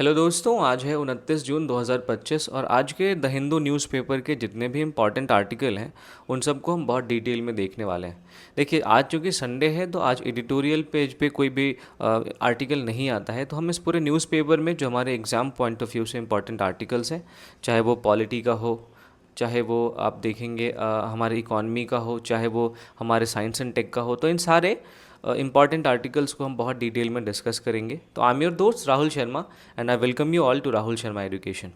Hello दोस्तों, आज है 29 जून 2025 और आज के द हिंदू न्यूज़पेपर के जितने भी इम्पॉर्टेंट आर्टिकल हैं उन सबको हम बहुत डिटेल में देखने वाले हैं। देखिए, आज चूँकि संडे है तो आज एडिटोरियल पेज पे कोई भी आर्टिकल नहीं आता है, तो हम इस पूरे न्यूज़पेपर में जो हमारे एग्ज़ाम पॉइंट ऑफ व्यू से इम्पॉर्टेंट आर्टिकल्स हैं, चाहे वो पॉलिटी का हो, चाहे वो आप देखेंगे हमारे इकॉनमी का हो, चाहे वो हमारे साइंस एंड टेक का हो, तो इन सारे इंपॉर्टेंट आर्टिकल्स को हम बहुत डिटेल में डिस्कस करेंगे। तो आई एम योर दोस्त Rahul Sharma and I welcome you all to Rahul Sharma education.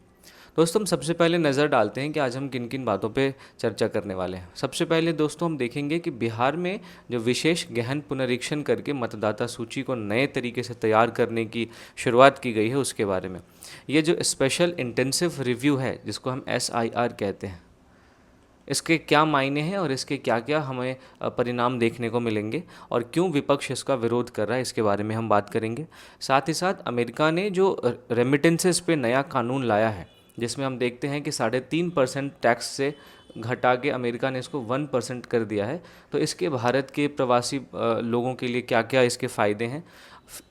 दोस्तों, हम सबसे पहले नज़र डालते हैं कि आज हम किन किन बातों पे चर्चा करने वाले हैं। सबसे पहले दोस्तों हम देखेंगे कि बिहार में जो विशेष गहन पुनरीक्षण करके मतदाता सूची को नए तरीके से तैयार करने की शुरुआत की गई है उसके बारे में। ये जो स्पेशल इंटेंसिव रिव्यू है जिसको हम SIR कहते हैं, इसके क्या मायने हैं और इसके क्या क्या हमें परिणाम देखने को मिलेंगे और क्यों विपक्ष इसका विरोध कर रहा है, इसके बारे में हम बात करेंगे। साथ ही साथ अमेरिका ने जो रेमिटेंसेस पे नया कानून लाया है, जिसमें हम देखते हैं कि 3.5% टैक्स से घटा के अमेरिका ने इसको 1% कर दिया है, तो इसके भारत के प्रवासी लोगों के लिए क्या क्या इसके फ़ायदे हैं,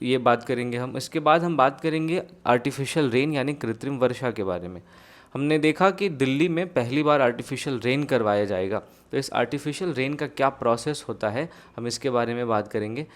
ये बात करेंगे हम। इसके बाद हम बात करेंगे आर्टिफिशियल रेन यानी कृत्रिम वर्षा के बारे में। हमने देखा कि दिल्ली में पहली बार आर्टिफिशियल रेन करवाया जाएगा, तो इस आर्टिफिशियल रेन का क्या प्रोसेस होता है, हम इसके बारे में बात करेंगे।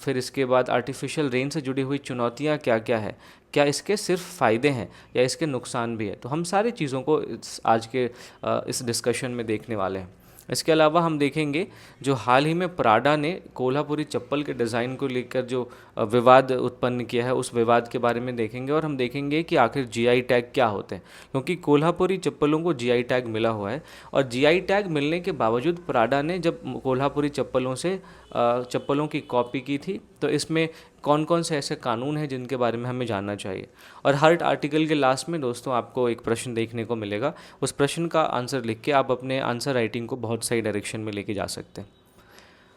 फिर इसके बाद आर्टिफिशियल रेन से जुड़ी हुई चुनौतियाँ क्या क्या है, क्या इसके सिर्फ फ़ायदे हैं या इसके नुकसान भी है, तो हम सारी चीज़ों को आज के इस डिस्कशन में देखने वाले हैं। इसके अलावा हम देखेंगे जो हाल ही में प्राडा ने कोल्हापुरी चप्पल के डिज़ाइन को लेकर जो विवाद उत्पन्न किया है, उस विवाद के बारे में देखेंगे और हम देखेंगे कि आखिर GI टैग क्या होते हैं, क्योंकि कोल्हापुरी चप्पलों को GI टैग मिला हुआ है और GI टैग मिलने के बावजूद प्राडा ने जब कोल्हापुरी चप्पलों से चप्पलों की कॉपी की थी, तो इसमें कौन कौन से ऐसे कानून हैं जिनके बारे में हमें जानना चाहिए। और हर आर्टिकल के लास्ट में दोस्तों आपको एक प्रश्न देखने को मिलेगा, उस प्रश्न का आंसर लिख के आप अपने आंसर राइटिंग को बहुत सही डायरेक्शन में लेके जा सकते हैं।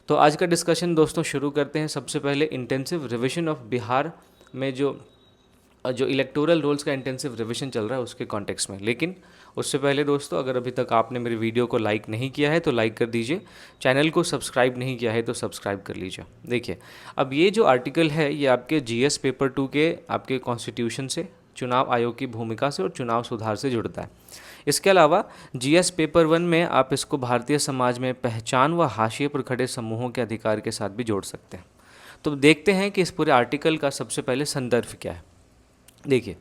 तो आज का डिस्कशन दोस्तों शुरू करते हैं। सबसे पहले इंटेंसिव रिविजन ऑफ बिहार में जो जो इलेक्टोरल रोल्स का इंटेंसिव रिवीजन चल रहा है उसके कॉन्टेक्स्ट में। लेकिन उससे पहले दोस्तों, अगर अभी तक आपने मेरी वीडियो को लाइक नहीं किया है तो लाइक कर दीजिए, चैनल को सब्सक्राइब नहीं किया है तो सब्सक्राइब कर लीजिए। देखिए, अब ये जो आर्टिकल है ये आपके GS पेपर 2 के आपके कॉन्स्टिट्यूशन से, चुनाव आयोग की भूमिका से और चुनाव सुधार से जुड़ता है। इसके अलावा GS पेपर 1 में आप इसको भारतीय समाज में पहचान व हाशिए पर खड़े समूहों के अधिकार के साथ भी जोड़ सकते हैं। तो देखते हैं कि इस पूरे आर्टिकल का सबसे पहले संदर्भ क्या है। देखिए,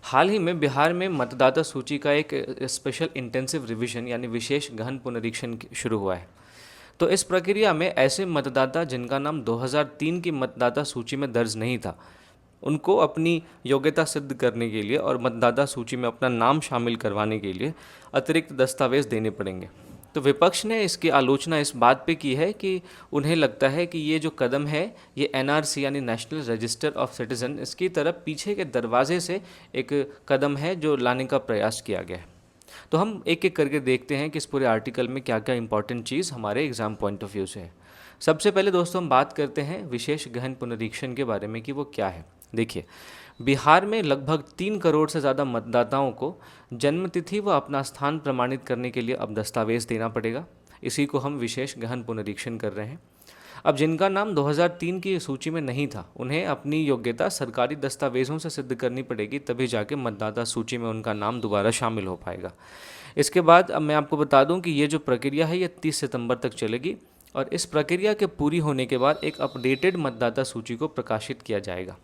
हाल ही में बिहार में मतदाता सूची का एक स्पेशल इंटेंसिव रिवीजन यानी विशेष गहन पुनरीक्षण शुरू हुआ है। तो इस प्रक्रिया में ऐसे मतदाता जिनका नाम 2003 की मतदाता सूची में दर्ज नहीं था, उनको अपनी योग्यता सिद्ध करने के लिए और मतदाता सूची में अपना नाम शामिल करवाने के लिए अतिरिक्त दस्तावेज देने पड़ेंगे। तो विपक्ष ने इसकी आलोचना इस बात पे की है कि उन्हें लगता है कि ये जो कदम है ये NRC यानी नेशनल रजिस्टर ऑफ सिटीज़न, इसकी तरफ पीछे के दरवाजे से एक कदम है जो लाने का प्रयास किया गया है। तो हम एक एक करके देखते हैं कि इस पूरे आर्टिकल में क्या क्या इंपॉर्टेंट चीज़ हमारे एग्जाम पॉइंट ऑफ व्यू से है। सबसे पहले दोस्तों हम बात करते हैं विशेष गहन पुनरीक्षण के बारे में कि वो क्या है। देखिए, बिहार में लगभग 3 करोड़ से ज़्यादा मतदाताओं को जन्मतिथि व अपना स्थान प्रमाणित करने के लिए अब दस्तावेज देना पड़ेगा। इसी को हम विशेष गहन पुनरीक्षण कर रहे हैं। अब जिनका नाम 2003 की सूची में नहीं था, उन्हें अपनी योग्यता सरकारी दस्तावेजों से सिद्ध करनी पड़ेगी, तभी जाके मतदाता सूची में उनका नाम दोबारा शामिल हो पाएगा। इसके बाद अब मैं आपको बता दूं कि ये जो प्रक्रिया है ये 30 सितंबर तक चलेगी और इस प्रक्रिया के पूरी होने के बाद एक अपडेटेड मतदाता सूची को प्रकाशित किया जाएगा।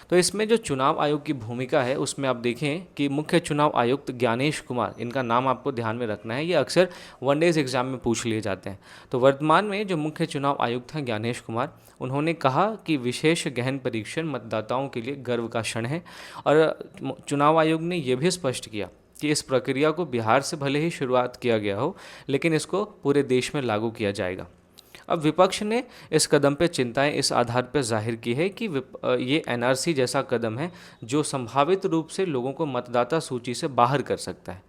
तो इसमें जो चुनाव आयोग की भूमिका है उसमें आप देखें कि मुख्य चुनाव आयुक्त ज्ञानेश कुमार, इनका नाम आपको ध्यान में रखना है, ये अक्सर वनडेज एग्जाम में पूछ लिए जाते हैं। तो वर्तमान में जो मुख्य चुनाव आयुक्त हैं ज्ञानेश कुमार, उन्होंने कहा कि विशेष गहन परीक्षण मतदाताओं के लिए गर्व का क्षण है और चुनाव आयोग ने यह भी स्पष्ट किया कि इस प्रक्रिया को बिहार से भले ही शुरुआत किया गया हो, लेकिन इसको पूरे देश में लागू किया जाएगा। अब विपक्ष ने इस कदम पर चिंताएं इस आधार पर जाहिर की है कि ये NRC जैसा कदम है जो संभावित रूप से लोगों को मतदाता सूची से बाहर कर सकता है।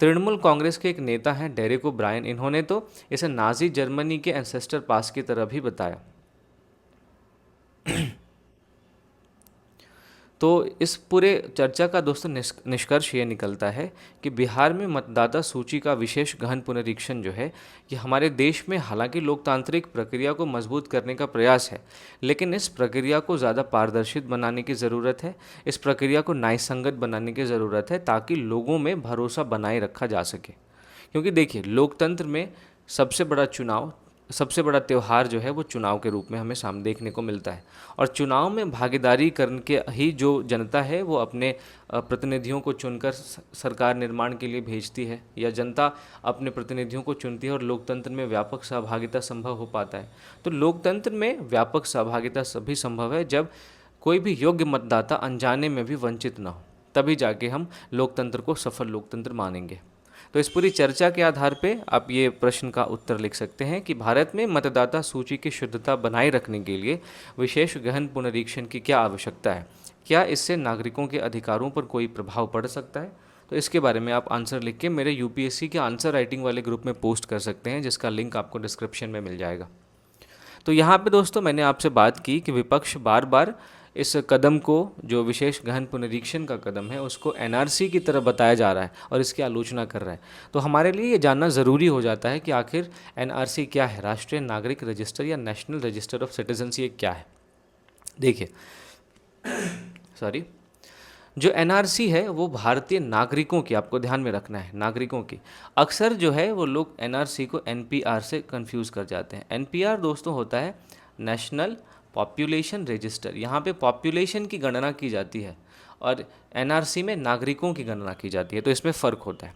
तृणमूल कांग्रेस के एक नेता हैं डेरेक ओब्रायन, इन्होंने तो इसे नाजी जर्मनी के एंसेस्टर पास की तरह भी बताया। तो इस पूरे चर्चा का दोस्तों निष्कर्ष ये निकलता है कि बिहार में मतदाता सूची का विशेष गहन पुनरीक्षण जो है, ये हमारे देश में हालांकि लोकतांत्रिक प्रक्रिया को मजबूत करने का प्रयास है, लेकिन इस प्रक्रिया को ज़्यादा पारदर्शित बनाने की ज़रूरत है। इस प्रक्रिया को न्यायसंगत बनाने की ज़रूरत है ताकि लोगों में भरोसा बनाए रखा जा सके। क्योंकि देखिए, लोकतंत्र में सबसे बड़ा चुनाव, सबसे बड़ा त्यौहार जो है वो चुनाव के रूप में हमें सामने देखने को मिलता है। और चुनाव में भागीदारी करके ही जो जनता है वो अपने प्रतिनिधियों को चुनकर सरकार निर्माण के लिए भेजती है, या जनता अपने प्रतिनिधियों को चुनती है और लोकतंत्र में व्यापक सहभागिता संभव हो पाता है। तो लोकतंत्र में व्यापक सहभागिता सभी संभव है जब कोई भी योग्य मतदाता अनजाने में भी वंचित ना हो, तभी जाके हम लोकतंत्र को सफल लोकतंत्र मानेंगे। तो इस पूरी चर्चा के आधार पे आप ये प्रश्न का उत्तर लिख सकते हैं कि भारत में मतदाता सूची की शुद्धता बनाए रखने के लिए विशेष गहन पुनरीक्षण की क्या आवश्यकता है? क्या इससे नागरिकों के अधिकारों पर कोई प्रभाव पड़ सकता है? तो इसके बारे में आप आंसर लिख के मेरे यूपीएससी के आंसर राइटिंग वाले ग्रुप में पोस्ट कर सकते हैं, जिसका लिंक आपको डिस्क्रिप्शन में मिल जाएगा। तो यहाँ पे दोस्तों मैंने आपसे बात की कि विपक्ष बार बार इस कदम को, जो विशेष गहन पुनरीक्षण का कदम है, उसको एनआरसी की तरह बताया जा रहा है और इसकी आलोचना कर रहा है। तो हमारे लिए ये जानना ज़रूरी हो जाता है कि आखिर एनआरसी क्या है, राष्ट्रीय नागरिक रजिस्टर या नेशनल रजिस्टर ऑफ सिटीजन्स, ये क्या है। देखिए सॉरी, जो एनआरसी है वो भारतीय नागरिकों की, आपको ध्यान में रखना है, नागरिकों की। अक्सर जो है वो लोग एनआरसी को एनपीआर से कंफ्यूज कर जाते हैं। एनपीआर दोस्तों होता है नेशनल पॉपुलेशन रजिस्टर। यहाँ पे पॉपुलेशन की गणना की जाती है और एनआरसी में नागरिकों की गणना की जाती है, तो इसमें फ़र्क होता है।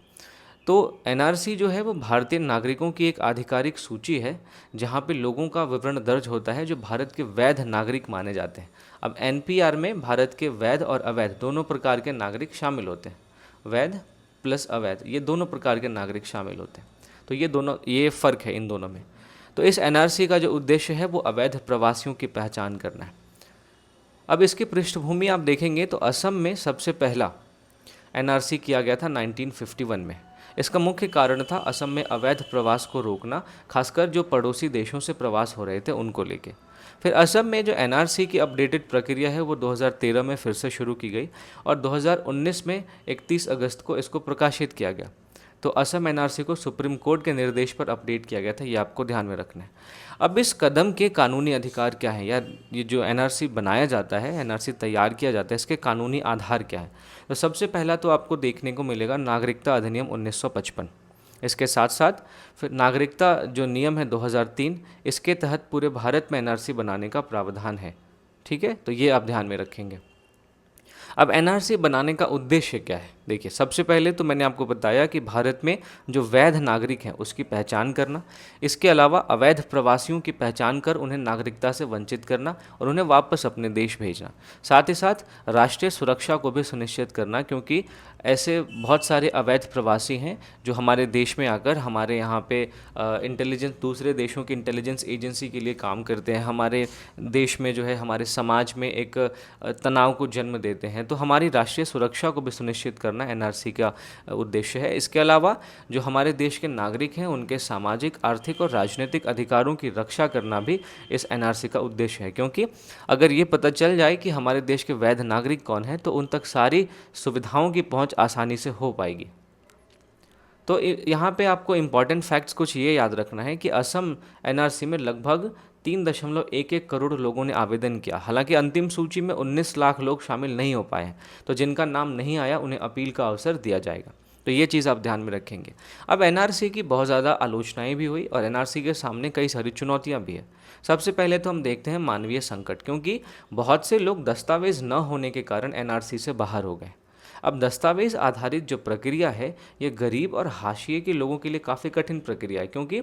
तो एनआरसी जो है वो भारतीय नागरिकों की एक आधिकारिक सूची है जहाँ पे लोगों का विवरण दर्ज होता है जो भारत के वैध नागरिक माने जाते हैं। अब एनपीआर में भारत के वैध और अवैध दोनों प्रकार के नागरिक शामिल होते हैं। वैध प्लस अवैध, ये दोनों प्रकार के नागरिक शामिल होते हैं। तो ये फ़र्क है इन दोनों में। तो इस एनआरसी का जो उद्देश्य है वो अवैध प्रवासियों की पहचान करना है। अब इसकी पृष्ठभूमि आप देखेंगे तो असम में सबसे पहला एनआरसी किया गया था 1951 में। इसका मुख्य कारण था असम में अवैध प्रवास को रोकना, खासकर जो पड़ोसी देशों से प्रवास हो रहे थे उनको लेके। फिर असम में जो एनआरसी की अपडेटेड प्रक्रिया है वो 2013 में फिर से शुरू की गई और 2019 में 31 अगस्त को इसको प्रकाशित किया गया। तो असम एनआरसी को सुप्रीम कोर्ट के निर्देश पर अपडेट किया गया था, ये आपको ध्यान में रखना है। अब इस कदम के कानूनी अधिकार क्या है, या ये जो एनआरसी बनाया जाता है, एनआरसी तैयार किया जाता है, इसके कानूनी आधार क्या है? तो सबसे पहला तो आपको देखने को मिलेगा नागरिकता अधिनियम 1955। इसके साथ साथ फिर नागरिकता जो नियम है 2003, इसके तहत पूरे भारत में एनआरसी बनाने का प्रावधान है। ठीक है, तो ये आप ध्यान में रखेंगे। अब एनआरसी बनाने का उद्देश्य क्या है? देखिए, सबसे पहले तो मैंने आपको बताया कि भारत में जो वैध नागरिक हैं उसकी पहचान करना, इसके अलावा अवैध प्रवासियों की पहचान कर उन्हें नागरिकता से वंचित करना और उन्हें वापस अपने देश भेजना, साथ ही साथ राष्ट्रीय सुरक्षा को भी सुनिश्चित करना, क्योंकि ऐसे बहुत सारे अवैध प्रवासी हैं जो हमारे देश में आकर हमारे यहाँ पे इंटेलिजेंस, दूसरे देशों की इंटेलिजेंस एजेंसी के लिए काम करते हैं, हमारे देश में जो है हमारे समाज में एक तनाव को जन्म देते हैं। तो हमारी राष्ट्रीय सुरक्षा को भी सुनिश्चित करना एनआरसी का उद्देश्य है। इसके अलावा जो हमारे देश के नागरिक हैं उनके सामाजिक, आर्थिक और राजनीतिक अधिकारों की रक्षा करना भी इस एनआरसी का उद्देश्य है, क्योंकि अगर ये पता चल जाए कि हमारे देश के वैध नागरिक कौन हैं तो उन तक सारी सुविधाओं की पहुंच आसानी से हो पाएगी। तो यहाँ पे आपको इम्पॉर्टेंट फैक्ट्स कुछ ये याद रखना है कि असम एनआरसी में लगभग 3.11 करोड़ लोगों ने आवेदन किया। हालांकि अंतिम सूची में 19 लाख लोग शामिल नहीं हो पाए हैं, तो जिनका नाम नहीं आया उन्हें अपील का अवसर दिया जाएगा। तो ये चीज़ आप ध्यान में रखेंगे। अब एनआरसी की बहुत ज़्यादा आलोचनाएं भी हुई और एनआरसी के सामने कई सारी चुनौतियां भी है। सबसे पहले तो हम देखते हैं मानवीय संकट, क्योंकि बहुत से लोग दस्तावेज न होने के कारण एनआरसी से बाहर हो गए। अब दस्तावेज आधारित जो प्रक्रिया है ये गरीब और हाशिए के लोगों के लिए काफ़ी कठिन प्रक्रिया है, क्योंकि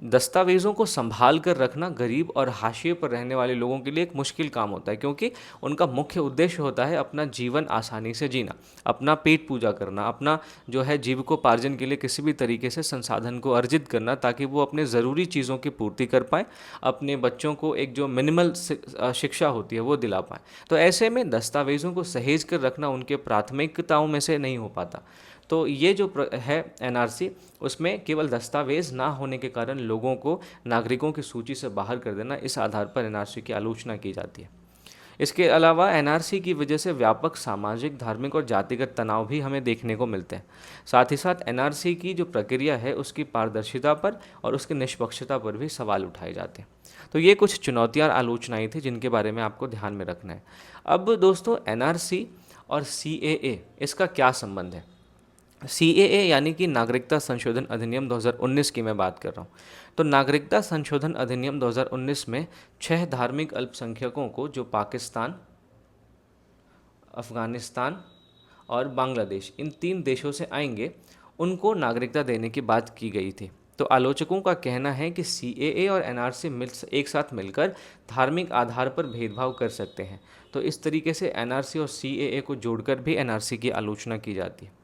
दस्तावेज़ों को संभाल कर रखना गरीब और हाशिए पर रहने वाले लोगों के लिए एक मुश्किल काम होता है, क्योंकि उनका मुख्य उद्देश्य होता है अपना जीवन आसानी से जीना, अपना पेट पूजा करना, अपना जो है जीविकोपार्जन के लिए किसी भी तरीके से संसाधन को अर्जित करना, ताकि वो अपने ज़रूरी चीज़ों की पूर्ति कर पाएँ, अपने बच्चों को एक जो मिनिमल शिक्षा होती है वो दिला पाएँ। तो ऐसे में दस्तावेज़ों को सहेज कर रखना उनके प्राथमिकताओं में से नहीं हो पाता। तो ये जो है एनआरसी, उसमें केवल दस्तावेज ना होने के कारण लोगों को नागरिकों की सूची से बाहर कर देना, इस आधार पर एनआरसी की आलोचना की जाती है। इसके अलावा एनआरसी की वजह से व्यापक सामाजिक, धार्मिक और जातिगत तनाव भी हमें देखने को मिलते हैं। साथ ही साथ एनआरसी की जो प्रक्रिया है उसकी पारदर्शिता पर और उसकी निष्पक्षता पर भी सवाल उठाए जाते हैं। तो ये कुछ चुनौतियाँ और आलोचनाएं थी जिनके बारे में आपको ध्यान में रखना है। अब दोस्तों, एनआरसी और सीएए इसका क्या संबंध है? सीएए यानी कि नागरिकता संशोधन अधिनियम 2019 की मैं बात कर रहा हूँ। तो नागरिकता संशोधन अधिनियम 2019 में 6 धार्मिक अल्पसंख्यकों को जो पाकिस्तान, अफ़गानिस्तान और बांग्लादेश, इन 3 देशों से आएंगे, उनको नागरिकता देने की बात की गई थी। तो आलोचकों का कहना है कि सीएए और एनआरसी एक साथ मिलकर धार्मिक आधार पर भेदभाव कर सकते हैं। तो इस तरीके से एनआरसी और सीएए को जोड़कर भी एनआरसी की आलोचना की जाती है।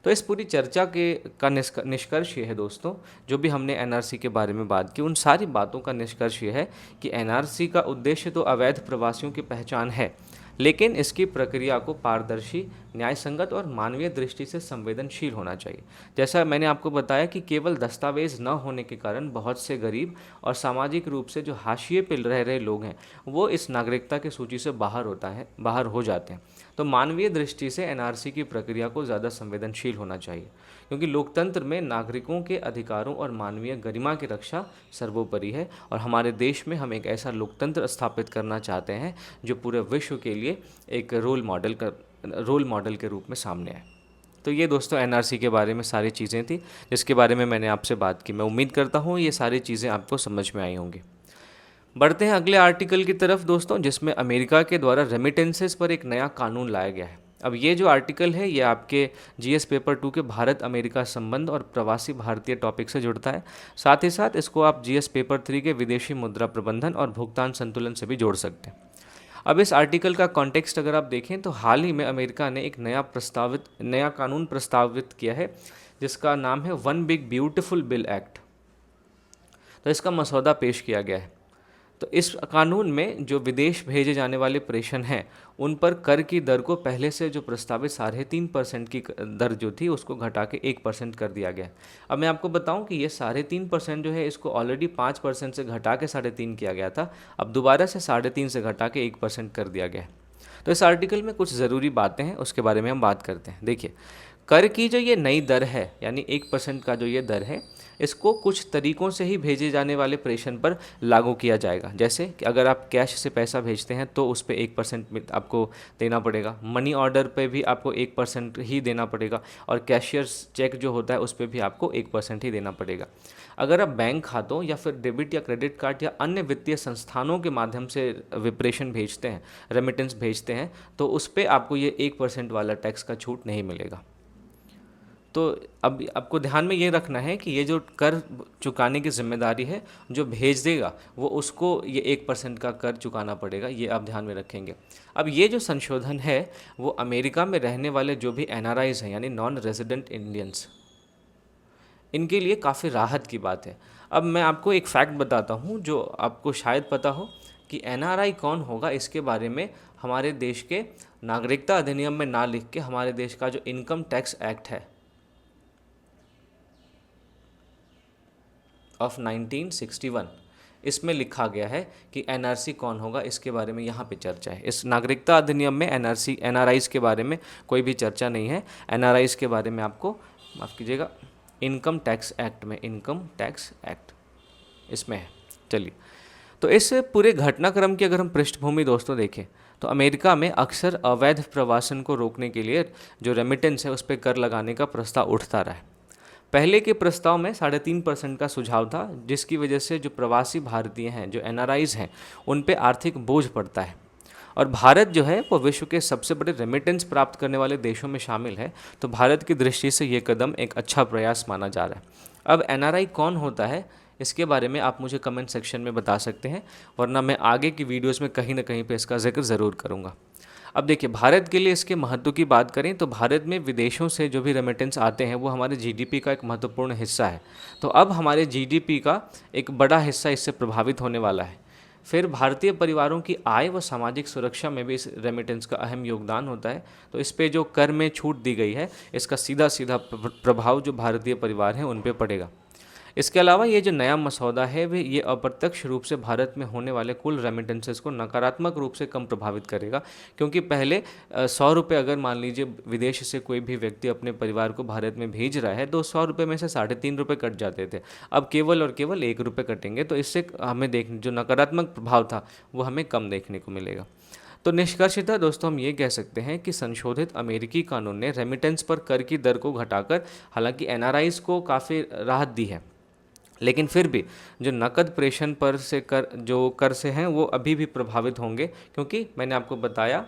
तो इस पूरी चर्चा के का निष्कर्ष ये है दोस्तों, जो भी हमने एनआरसी के बारे में बात की, उन सारी बातों का निष्कर्ष ये है कि एनआरसी का उद्देश्य तो अवैध प्रवासियों की पहचान है, लेकिन इसकी प्रक्रिया को पारदर्शी, न्यायसंगत और मानवीय दृष्टि से संवेदनशील होना चाहिए। जैसा मैंने आपको बताया कि केवल दस्तावेज न होने के कारण बहुत से गरीब और सामाजिक रूप से जो हाशिए पर रह रहे लोग हैं, वो इस नागरिकता की सूची से बाहर हो जाते हैं। तो मानवीय दृष्टि से एनआरसी की प्रक्रिया को ज़्यादा संवेदनशील होना चाहिए, क्योंकि लोकतंत्र में नागरिकों के अधिकारों और मानवीय गरिमा की रक्षा सर्वोपरि है। और हमारे देश में हम एक ऐसा लोकतंत्र स्थापित करना चाहते हैं जो पूरे विश्व के लिए एक रोल मॉडल के रूप में सामने आए। तो ये दोस्तों एनआरसी के बारे में सारी चीज़ें थी जिसके बारे में मैंने आपसे बात की। मैं उम्मीद करता हूँ ये सारी चीज़ें आपको समझ में आई होंगी। बढ़ते हैं अगले आर्टिकल की तरफ दोस्तों, जिसमें अमेरिका के द्वारा रेमिटेंसेस पर एक नया कानून लाया गया है। अब ये जो आर्टिकल है ये आपके जीएस पेपर 2 के भारत अमेरिका संबंध और प्रवासी भारतीय टॉपिक से जुड़ता है। साथ ही साथ इसको आप जीएस पेपर 3 के विदेशी मुद्रा प्रबंधन और भुगतान संतुलन से भी जोड़ सकते हैं। अब इस आर्टिकल का कॉन्टेक्स्ट अगर आप देखें तो हाल ही में अमेरिका ने एक नया कानून प्रस्तावित किया है जिसका नाम है one big beautiful bill act. तो इसका मसौदा पेश किया गया है। तो इस कानून में जो विदेश भेजे जाने वाले प्रेषण हैं उन पर कर की दर को पहले से जो प्रस्तावित 3.5% की दर जो थी उसको घटा के 1% कर दिया गया है। अब मैं आपको बताऊं कि ये 3.5% जो है इसको ऑलरेडी 5% से घटा के 3.5 किया गया था। अब दोबारा से 3.5 से घटा के 1% कर दिया गया है। तो इस आर्टिकल में कुछ ज़रूरी बातें हैं, उसके बारे में हम बात करते हैं। देखिए, कर की जो ये नई दर है यानी 1% का जो ये दर है, इसको कुछ तरीकों से ही भेजे जाने वाले प्रेषण पर लागू किया जाएगा। जैसे कि अगर आप कैश से पैसा भेजते हैं तो उस पर 1% आपको देना पड़ेगा। मनी ऑर्डर पे भी आपको 1% ही देना पड़ेगा और कैशियर्स चेक जो होता है उस पर भी आपको 1% ही देना पड़ेगा। अगर आप बैंक खातों या फिर डेबिट या क्रेडिट कार्ड या अन्य वित्तीय संस्थानों के माध्यम से विप्रेषण भेजते हैं, रेमिटेंस भेजते हैं, तो उस पर आपको ये 1% वाला टैक्स का छूट नहीं मिलेगा। तो अब आपको ध्यान में ये रखना है कि ये जो कर चुकाने की जिम्मेदारी है, जो भेज देगा वो उसको ये 1% का कर चुकाना पड़ेगा, ये आप ध्यान में रखेंगे। अब ये जो संशोधन है वो अमेरिका में रहने वाले जो भी एनआरआईज हैं यानी नॉन रेजिडेंट इंडियंस, इनके लिए काफ़ी राहत की बात है। अब मैं आपको एक फैक्ट बताता हूँ जो आपको शायद पता हो कि एनआरआई कौन होगा। इसके बारे में हमारे देश के नागरिकता अधिनियम में ना लिख के हमारे देश का जो इनकम टैक्स एक्ट है ऑफ 1961, इसमें लिखा गया है कि एनआरसी कौन होगा। इसके बारे में यहाँ पे चर्चा है। इस नागरिकता अधिनियम में एनआरआईज के बारे में कोई भी चर्चा नहीं है। एनआरआईज के बारे में आपको, माफ़ कीजिएगा, इनकम टैक्स एक्ट में, इनकम टैक्स एक्ट इसमें है। चलिए, तो इस पूरे घटनाक्रम की अगर हम पृष्ठभूमि दोस्तों देखें तो अमेरिका में अक्सर अवैध प्रवासन को रोकने के लिए जो रेमिटेंस है उस पर कर लगाने का प्रस्ताव उठता रहा है। पहले के प्रस्ताव में 3.5% का सुझाव था, जिसकी वजह से जो प्रवासी भारतीय हैं, जो एनआरआईज हैं, उन पे आर्थिक बोझ पड़ता है। और भारत जो है वो विश्व के सबसे बड़े रेमिटेंस प्राप्त करने वाले देशों में शामिल है। तो भारत की दृष्टि से ये कदम एक अच्छा प्रयास माना जा रहा है। अब एनआरआई कौन होता है इसके बारे में आप मुझे कमेंट सेक्शन में बता सकते हैं, वरना मैं आगे की वीडियोज़ में कहीं ना कहीं पर इसका जिक्र ज़रूर करूँगा। अब देखिए, भारत के लिए इसके महत्व की बात करें तो भारत में विदेशों से जो भी रेमिटेंस आते हैं वो हमारे जीडीपी का एक महत्वपूर्ण हिस्सा है। तो अब हमारे जीडीपी का एक बड़ा हिस्सा इससे प्रभावित होने वाला है। फिर भारतीय परिवारों की आय व सामाजिक सुरक्षा में भी इस रेमिटेंस का अहम योगदान होता है। तो इस पे जो कर में छूट दी गई है इसका सीधा सीधा प्रभाव जो भारतीय परिवार हैं उन पे पड़ेगा। इसके अलावा ये जो नया मसौदा है वे ये अप्रत्यक्ष रूप से भारत में होने वाले कुल रेमिटेंसेस को नकारात्मक रूप से कम प्रभावित करेगा, क्योंकि पहले 100 रुपये अगर मान लीजिए विदेश से कोई भी व्यक्ति अपने परिवार को भारत में भेज रहा है तो 100 रुपये में से 3.5 रुपये कट जाते थे। अब केवल और केवल 1 रुपये कटेंगे, तो इससे हमें जो नकारात्मक प्रभाव था वो हमें कम देखने को मिलेगा। तो निष्कर्षतः दोस्तों हम ये कह सकते हैं कि संशोधित अमेरिकी कानून ने रेमिटेंस पर कर की दर को घटाकर हालांकि एनआरआईज को काफ़ी राहत दी है, लेकिन फिर भी जो नकद प्रेषण पर से कर से हैं वो अभी भी प्रभावित होंगे, क्योंकि मैंने आपको बताया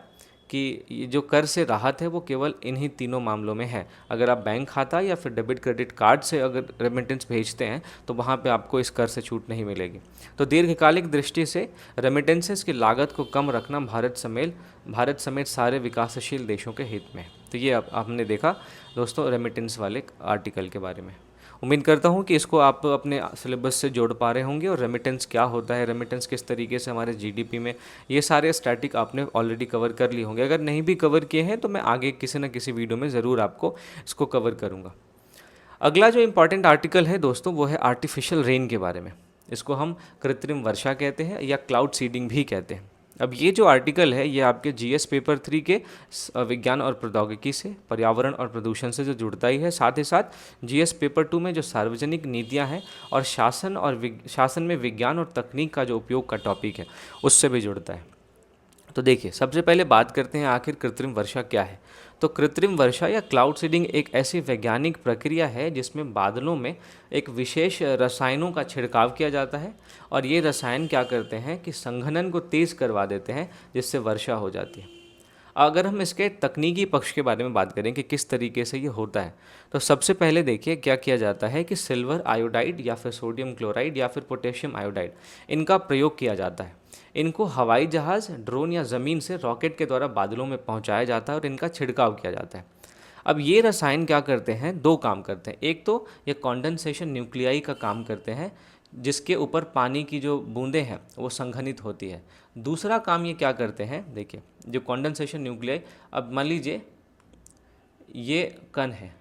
कि ये जो कर से राहत है वो केवल इन्हीं तीनों मामलों में है। अगर आप बैंक खाता या फिर डेबिट क्रेडिट कार्ड से अगर रेमिटेंस भेजते हैं तो वहाँ पे आपको इस कर से छूट नहीं मिलेगी। तो दीर्घकालिक दृष्टि से रेमिटेंसेस की लागत को कम रखना भारत समेत सारे विकासशील देशों के हित में है। तो ये अब हमने देखा दोस्तों रेमिटेंस वाले आर्टिकल के बारे में। उम्मीद करता हूँ कि इसको आप अपने सिलेबस से जोड़ पा रहे होंगे, और रेमिटेंस क्या होता है, रेमिटेंस किस तरीके से हमारे जीडीपी में, ये सारे स्टैटिक आपने ऑलरेडी कवर कर लिए होंगे। अगर नहीं भी कवर किए हैं तो मैं आगे किसी न किसी वीडियो में ज़रूर आपको इसको कवर करूँगा। अगला जो इम्पॉर्टेंट आर्टिकल है दोस्तों वो है आर्टिफिशियल रेन के बारे में। इसको हम कृत्रिम वर्षा कहते हैं या क्लाउड सीडिंग भी कहते हैं। अब ये जो आर्टिकल है ये आपके जीएस पेपर 3 के विज्ञान और प्रौद्योगिकी से, पर्यावरण और प्रदूषण से जो जुड़ता ही है, साथ ही साथ जीएस पेपर 2 में जो सार्वजनिक नीतियां हैं और शासन में विज्ञान और तकनीक का जो उपयोग का टॉपिक है उससे भी जुड़ता है। तो देखिए सबसे पहले बात करते हैं आखिर कृत्रिम वर्षा क्या है। तो कृत्रिम वर्षा या क्लाउड सीडिंग एक ऐसी वैज्ञानिक प्रक्रिया है जिसमें बादलों में एक विशेष रसायनों का छिड़काव किया जाता है, और ये रसायन क्या करते हैं कि संघनन को तेज़ करवा देते हैं जिससे वर्षा हो जाती है। अगर हम इसके तकनीकी पक्ष के बारे में बात करें कि किस तरीके से ये होता है, तो सबसे पहले देखिए क्या किया जाता है कि सिल्वर आयोडाइड या फिर सोडियम क्लोराइड या फिर पोटेशियम आयोडाइड इनका प्रयोग किया जाता है। इनको हवाई जहाज़, ड्रोन या ज़मीन से रॉकेट के द्वारा बादलों में पहुंचाया जाता है और इनका छिड़काव किया जाता है। अब ये रसायन क्या करते हैं, दो काम करते हैं। एक तो ये कॉन्डेंसेशन न्यूक्लियाई का काम करते हैं जिसके ऊपर पानी की जो बूंदें हैं वो संघनित होती है। दूसरा काम ये क्या करते हैं, देखिए जो कॉन्डेंसेशन न्यूक्लियाई, अब मान लीजिए ये कण है,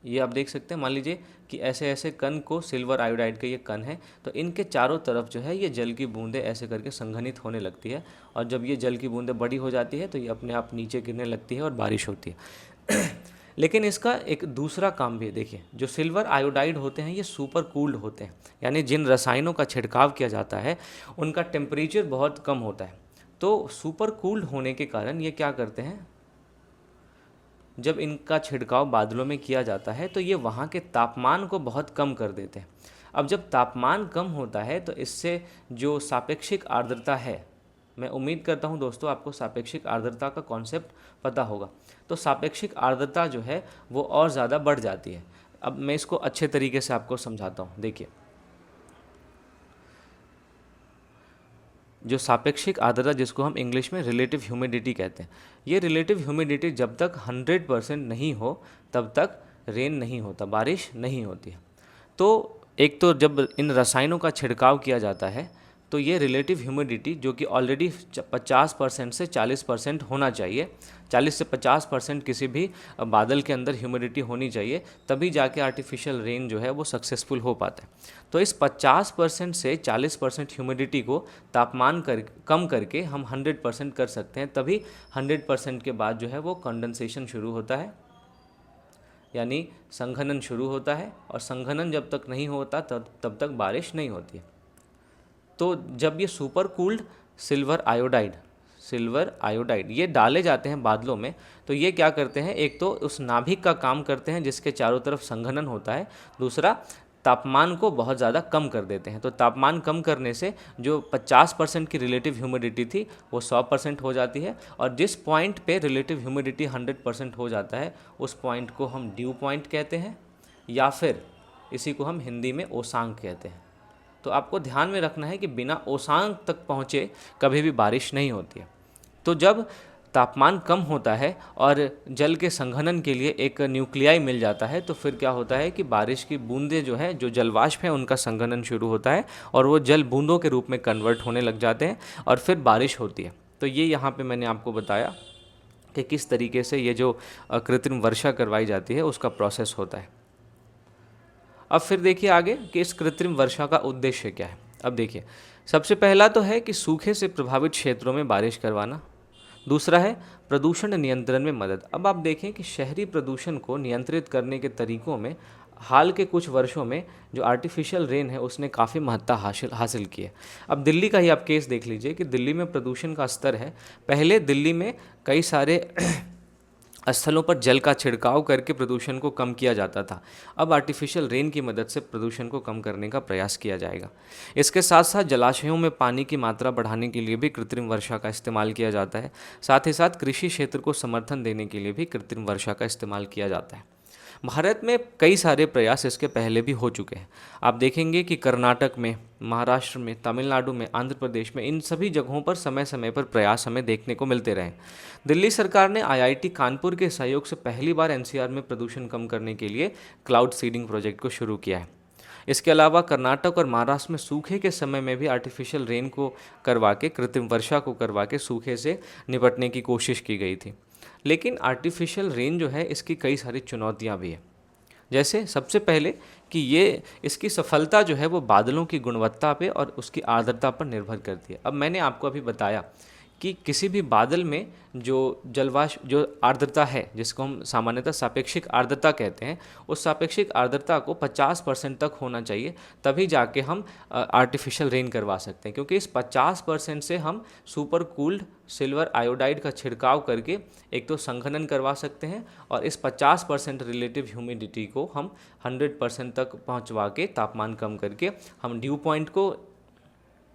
ये आप देख सकते हैं, मान लीजिए कि ऐसे ऐसे कण को, सिल्वर आयोडाइड के ये कण है, तो इनके चारों तरफ जो है ये जल की बूंदें ऐसे करके संघनित होने लगती है, और जब ये जल की बूंदें बड़ी हो जाती है तो ये अपने आप नीचे गिरने लगती है और बारिश होती है। लेकिन इसका एक दूसरा काम भी है। देखिए जो सिल्वर आयोडाइड होते हैं ये सुपर कूल्ड होते हैं, यानी जिन रसायनों का छिड़काव किया जाता है उनका टेम्परेचर बहुत कम होता है। तो सुपर कूल्ड होने के कारण ये क्या करते हैं, जब इनका छिड़काव बादलों में किया जाता है तो ये वहाँ के तापमान को बहुत कम कर देते हैं। अब जब तापमान कम होता है तो इससे जो सापेक्षिक आर्द्रता है, मैं उम्मीद करता हूँ दोस्तों आपको सापेक्षिक आर्द्रता का कॉन्सेप्ट पता होगा, तो सापेक्षिक आर्द्रता जो है वो और ज़्यादा बढ़ जाती है। अब मैं इसको अच्छे तरीके से आपको समझाता हूँ। देखिए जो सापेक्षिक आर्द्रता, जिसको हम इंग्लिश में रिलेटिव ह्यूमिडिटी कहते हैं, ये रिलेटिव ह्यूमिडिटी जब तक 100% नहीं हो तब तक रेन नहीं होता, बारिश नहीं होती है। तो एक तो जब इन रसायनों का छिड़काव किया जाता है तो ये रिलेटिव ह्यूमिडिटी जो कि ऑलरेडी 50% से 40% होना चाहिए, 40 से 50% किसी भी बादल के अंदर ह्यूमिडिटी होनी चाहिए, तभी जाके आर्टिफिशियल रेन जो है वो सक्सेसफुल हो पाता है। तो इस 50% से 40% ह्यूमिडिटी को तापमान कम करके हम 100% कर सकते हैं, तभी 100% के बाद जो है वो कंडेंसेशन शुरू होता है, यानी संघनन शुरू होता है, और संघनन जब तक नहीं होता तब तक बारिश नहीं होती है। तो जब ये सुपर कूल्ड सिल्वर आयोडाइड ये डाले जाते हैं बादलों में, तो ये क्या करते हैं, एक तो उस नाभिक का काम करते हैं जिसके चारों तरफ संघनन होता है, दूसरा तापमान को बहुत ज़्यादा कम कर देते हैं। तो तापमान कम करने से जो 50% की रिलेटिव ह्यूमिडिटी थी वो 100% हो जाती है, और जिस पॉइंट पे रिलेटिव ह्यूमिडिटी 100% हो जाता है उस पॉइंट को हम ड्यू पॉइंट कहते हैं, या फिर इसी को हम हिंदी में ओसांक कहते हैं। तो आपको ध्यान में रखना है कि बिना ओसांक तक पहुँचे कभी भी बारिश नहीं होती है। तो जब तापमान कम होता है और जल के संघनन के लिए एक न्यूक्लियाई मिल जाता है, तो फिर क्या होता है कि बारिश की बूंदें जो है, जो जलवाष्प है, उनका संघनन शुरू होता है और वो जल बूंदों के रूप में कन्वर्ट होने लग जाते हैं और फिर बारिश होती है। तो ये यहाँ पे मैंने आपको बताया कि किस तरीके से ये जो कृत्रिम वर्षा करवाई जाती है उसका प्रोसेस होता है। अब फिर देखिए आगे कि इस कृत्रिम वर्षा का उद्देश्य क्या है। अब देखिए, सबसे पहला तो है कि सूखे से प्रभावित क्षेत्रों में बारिश करवाना। दूसरा है प्रदूषण नियंत्रण में मदद। अब आप देखें कि शहरी प्रदूषण को नियंत्रित करने के तरीकों में हाल के कुछ वर्षों में जो आर्टिफिशियल रेन है उसने काफ़ी महत्ता हासिल हासिल की है। अब दिल्ली का ही आप केस देख लीजिए कि दिल्ली में प्रदूषण का स्तर है, पहले दिल्ली में कई सारे स्थलों पर जल का छिड़काव करके प्रदूषण को कम किया जाता था। अब आर्टिफिशियल रेन की मदद से प्रदूषण को कम करने का प्रयास किया जाएगा। इसके साथ साथ जलाशयों में पानी की मात्रा बढ़ाने के लिए भी कृत्रिम वर्षा का इस्तेमाल किया जाता है। साथ ही साथ कृषि क्षेत्र को समर्थन देने के लिए भी कृत्रिम वर्षा का इस्तेमाल किया जाता है। भारत में कई सारे प्रयास इसके पहले भी हो चुके हैं। आप देखेंगे कि कर्नाटक में, महाराष्ट्र में, तमिलनाडु में, आंध्र प्रदेश में, इन सभी जगहों पर समय समय पर प्रयास हमें देखने को मिलते रहे। दिल्ली सरकार ने आईआईटी कानपुर के सहयोग से पहली बार एनसीआर में प्रदूषण कम करने के लिए क्लाउड सीडिंग प्रोजेक्ट को शुरू किया है। इसके अलावा कर्नाटक और महाराष्ट्र में सूखे के समय में भी आर्टिफिशियल रेन को करवा के, कृत्रिम वर्षा को करवा के सूखे से निपटने की कोशिश की गई थी। लेकिन आर्टिफिशियल रेन जो है इसकी कई सारी चुनौतियां भी है। जैसे सबसे पहले कि ये इसकी सफलता जो है वो बादलों की गुणवत्ता पे और उसकी आर्द्रता पर निर्भर करती है। अब मैंने आपको अभी बताया कि किसी भी बादल में जो जलवाष्प जो आर्द्रता है, जिसको हम सामान्यतः सापेक्षिक आर्द्रता कहते हैं, उस सापेक्षिक आर्द्रता को 50% तक होना चाहिए, तभी जाके हम आर्टिफिशियल रेन करवा सकते हैं। क्योंकि इस 50% से हम सुपर कूल्ड सिल्वर आयोडाइड का छिड़काव करके एक तो संघनन करवा सकते हैं, और इस 50% रिलेटिव ह्यूमिडिटी को हम 100% तक पहुंचवा के, तापमान कम करके हम ड्यू पॉइंट को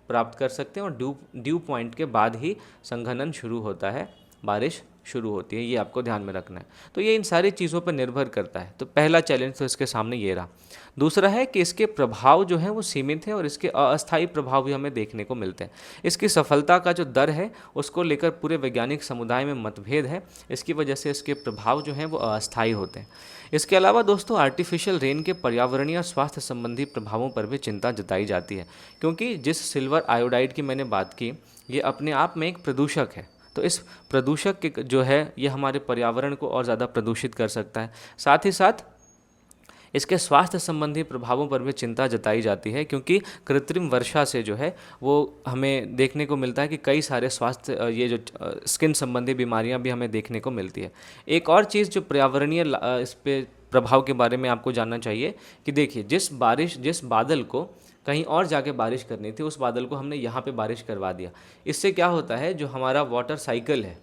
प्राप्त कर सकते हैं। और ड्यू पॉइंट के बाद ही संघनन शुरू होता है, बारिश शुरू होती है। ये आपको ध्यान में रखना है। तो ये इन सारी चीज़ों पर निर्भर करता है। तो पहला चैलेंज तो इसके सामने ये रहा। दूसरा है कि इसके प्रभाव जो हैं वो सीमित हैं और इसके अस्थायी प्रभाव भी हमें देखने को मिलते हैं। इसकी सफलता का जो दर है उसको लेकर पूरे वैज्ञानिक समुदाय में मतभेद है। इसकी वजह से इसके प्रभाव जो हैं वो अस्थायी होते हैं। इसके अलावा दोस्तों, आर्टिफिशियल रेन के पर्यावरणीय और स्वास्थ्य संबंधी प्रभावों पर भी चिंता जताई जाती है। क्योंकि जिस सिल्वर आयोडाइड की मैंने बात की, ये अपने आप में एक प्रदूषक है। तो इस प्रदूषक के जो है ये हमारे पर्यावरण को और ज़्यादा प्रदूषित कर सकता है। साथ ही साथ इसके स्वास्थ्य संबंधी प्रभावों पर भी चिंता जताई जाती है। क्योंकि कृत्रिम वर्षा से जो है वो हमें देखने को मिलता है कि कई सारे स्वास्थ्य ये जो स्किन संबंधी बीमारियां भी हमें देखने को मिलती है। एक और चीज़ जो पर्यावरणीय इस पे प्रभाव के बारे में आपको जानना चाहिए कि देखिए, जिस बादल को कहीं और जाके बारिश करनी थी, उस बादल को हमने यहाँ पे बारिश करवा दिया। इससे क्या होता है, जो हमारा वाटर साइकिल है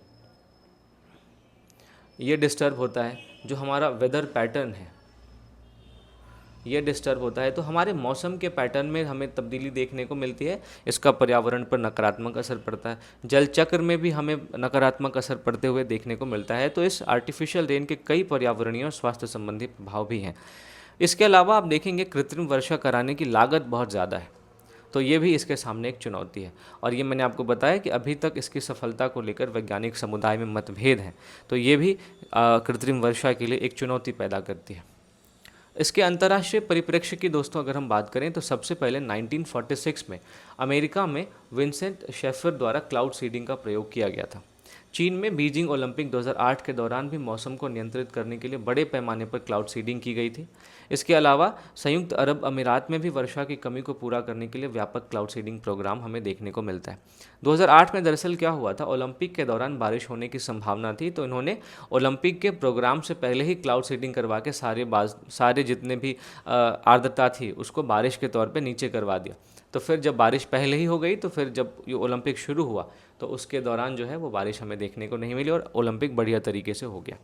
ये डिस्टर्ब होता है, जो हमारा वेदर पैटर्न है ये डिस्टर्ब होता है। तो हमारे मौसम के पैटर्न में हमें तब्दीली देखने को मिलती है। इसका पर्यावरण पर नकारात्मक असर पड़ता है। जल चक्र में भी हमें नकारात्मक असर पड़ते हुए देखने को मिलता है। तो इस आर्टिफिशियल रेन के कई पर्यावरणीय और स्वास्थ्य संबंधी प्रभाव भी हैं। इसके अलावा आप देखेंगे कृत्रिम वर्षा कराने की लागत बहुत ज़्यादा है। तो ये भी इसके सामने एक चुनौती है। और ये मैंने आपको बताया कि अभी तक इसकी सफलता को लेकर वैज्ञानिक समुदाय में मतभेद हैं। तो ये भी कृत्रिम वर्षा के लिए एक चुनौती पैदा करती है। इसके अंतर्राष्ट्रीय परिप्रेक्ष्य की दोस्तों अगर हम बात करें तो सबसे पहले 1946 में अमेरिका में विंसेंट शेफर द्वारा क्लाउड सीडिंग का प्रयोग किया गया था। चीन में बीजिंग ओलंपिक 2008 के दौरान भी मौसम को नियंत्रित करने के लिए बड़े पैमाने पर क्लाउड सीडिंग की गई थी। इसके अलावा संयुक्त अरब अमीरात में भी वर्षा की कमी को पूरा करने के लिए व्यापक क्लाउड सीडिंग प्रोग्राम हमें देखने को मिलता है। 2008 में दरअसल क्या हुआ था, ओलंपिक के दौरान बारिश होने की संभावना थी, तो इन्होंने ओलंपिक के प्रोग्राम से पहले ही क्लाउड सीडिंग करवा के सारे जितने भी आर्द्रता थी उसको बारिश के तौर पे नीचे करवा दिया। तो फिर जब बारिश पहले ही हो गई, तो फिर जब ये ओलंपिक शुरू हुआ तो उसके दौरान जो है वो बारिश हमें देखने को नहीं मिली और ओलंपिक बढ़िया तरीके से हो गया।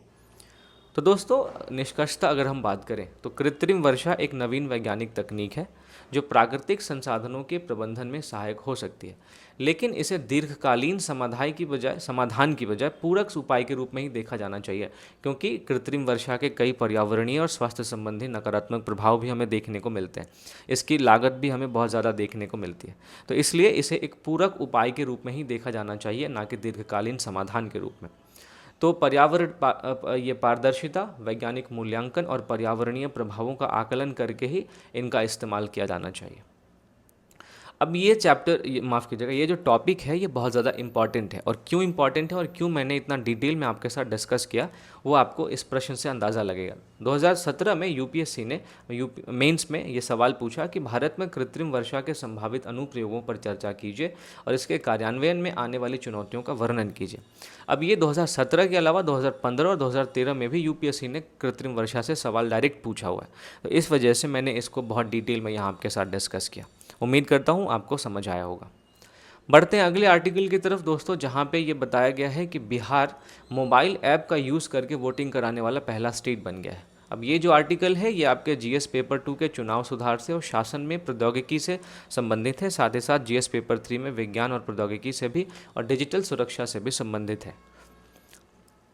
तो दोस्तों, निष्कर्षतः अगर हम बात करें तो कृत्रिम वर्षा एक नवीन वैज्ञानिक तकनीक है जो प्राकृतिक संसाधनों के प्रबंधन में सहायक हो सकती है। लेकिन इसे दीर्घकालीन समाधान की बजाय पूरक उपाय के रूप में ही देखा जाना चाहिए। क्योंकि कृत्रिम वर्षा के कई पर्यावरणीय और स्वास्थ्य संबंधी नकारात्मक प्रभाव भी हमें देखने को मिलते हैं। इसकी लागत भी हमें बहुत ज़्यादा देखने को मिलती है। तो इसलिए इसे एक पूरक उपाय के रूप में ही देखा जाना चाहिए, ना कि दीर्घकालीन समाधान के रूप में। तो ये पारदर्शिता, वैज्ञानिक मूल्यांकन और पर्यावरणीय प्रभावों का आकलन करके ही इनका इस्तेमाल किया जाना चाहिए। अब ये चैप्टर, ये माफ़ कीजिएगा, ये जो टॉपिक है ये बहुत ज़्यादा इंपॉर्टेंट है। और क्यों इंपॉर्टेंट है और क्यों मैंने इतना डिटेल में आपके साथ डिस्कस किया, वो आपको इस प्रश्न से अंदाज़ा लगेगा। 2017 में यूपीएससी ने मेंस में ये सवाल पूछा कि भारत में कृत्रिम वर्षा के संभावित अनुप्रयोगों पर चर्चा कीजिए और इसके कार्यान्वयन में आने वाली चुनौतियों का वर्णन कीजिए। अब ये 2017 के अलावा 2015 और 2013 में भी यूपीएससी ने कृत्रिम वर्षा से सवाल डायरेक्ट पूछा हुआ है। तो इस वजह से मैंने इसको बहुत डिटेल में यहाँ आपके साथ डिस्कस किया। उम्मीद करता हूँ आपको समझ आया होगा। बढ़ते हैं अगले आर्टिकल की तरफ दोस्तों, जहाँ पे ये बताया गया है कि बिहार मोबाइल ऐप का यूज़ करके वोटिंग कराने वाला पहला स्टेट बन गया है। अब ये जो आर्टिकल है ये आपके जीएस पेपर 2 के चुनाव सुधार से और शासन में प्रौद्योगिकी से संबंधित है, साथ ही साथ जीएस पेपर 3 में विज्ञान और प्रौद्योगिकी से भी और डिजिटल सुरक्षा से भी संबंधित है।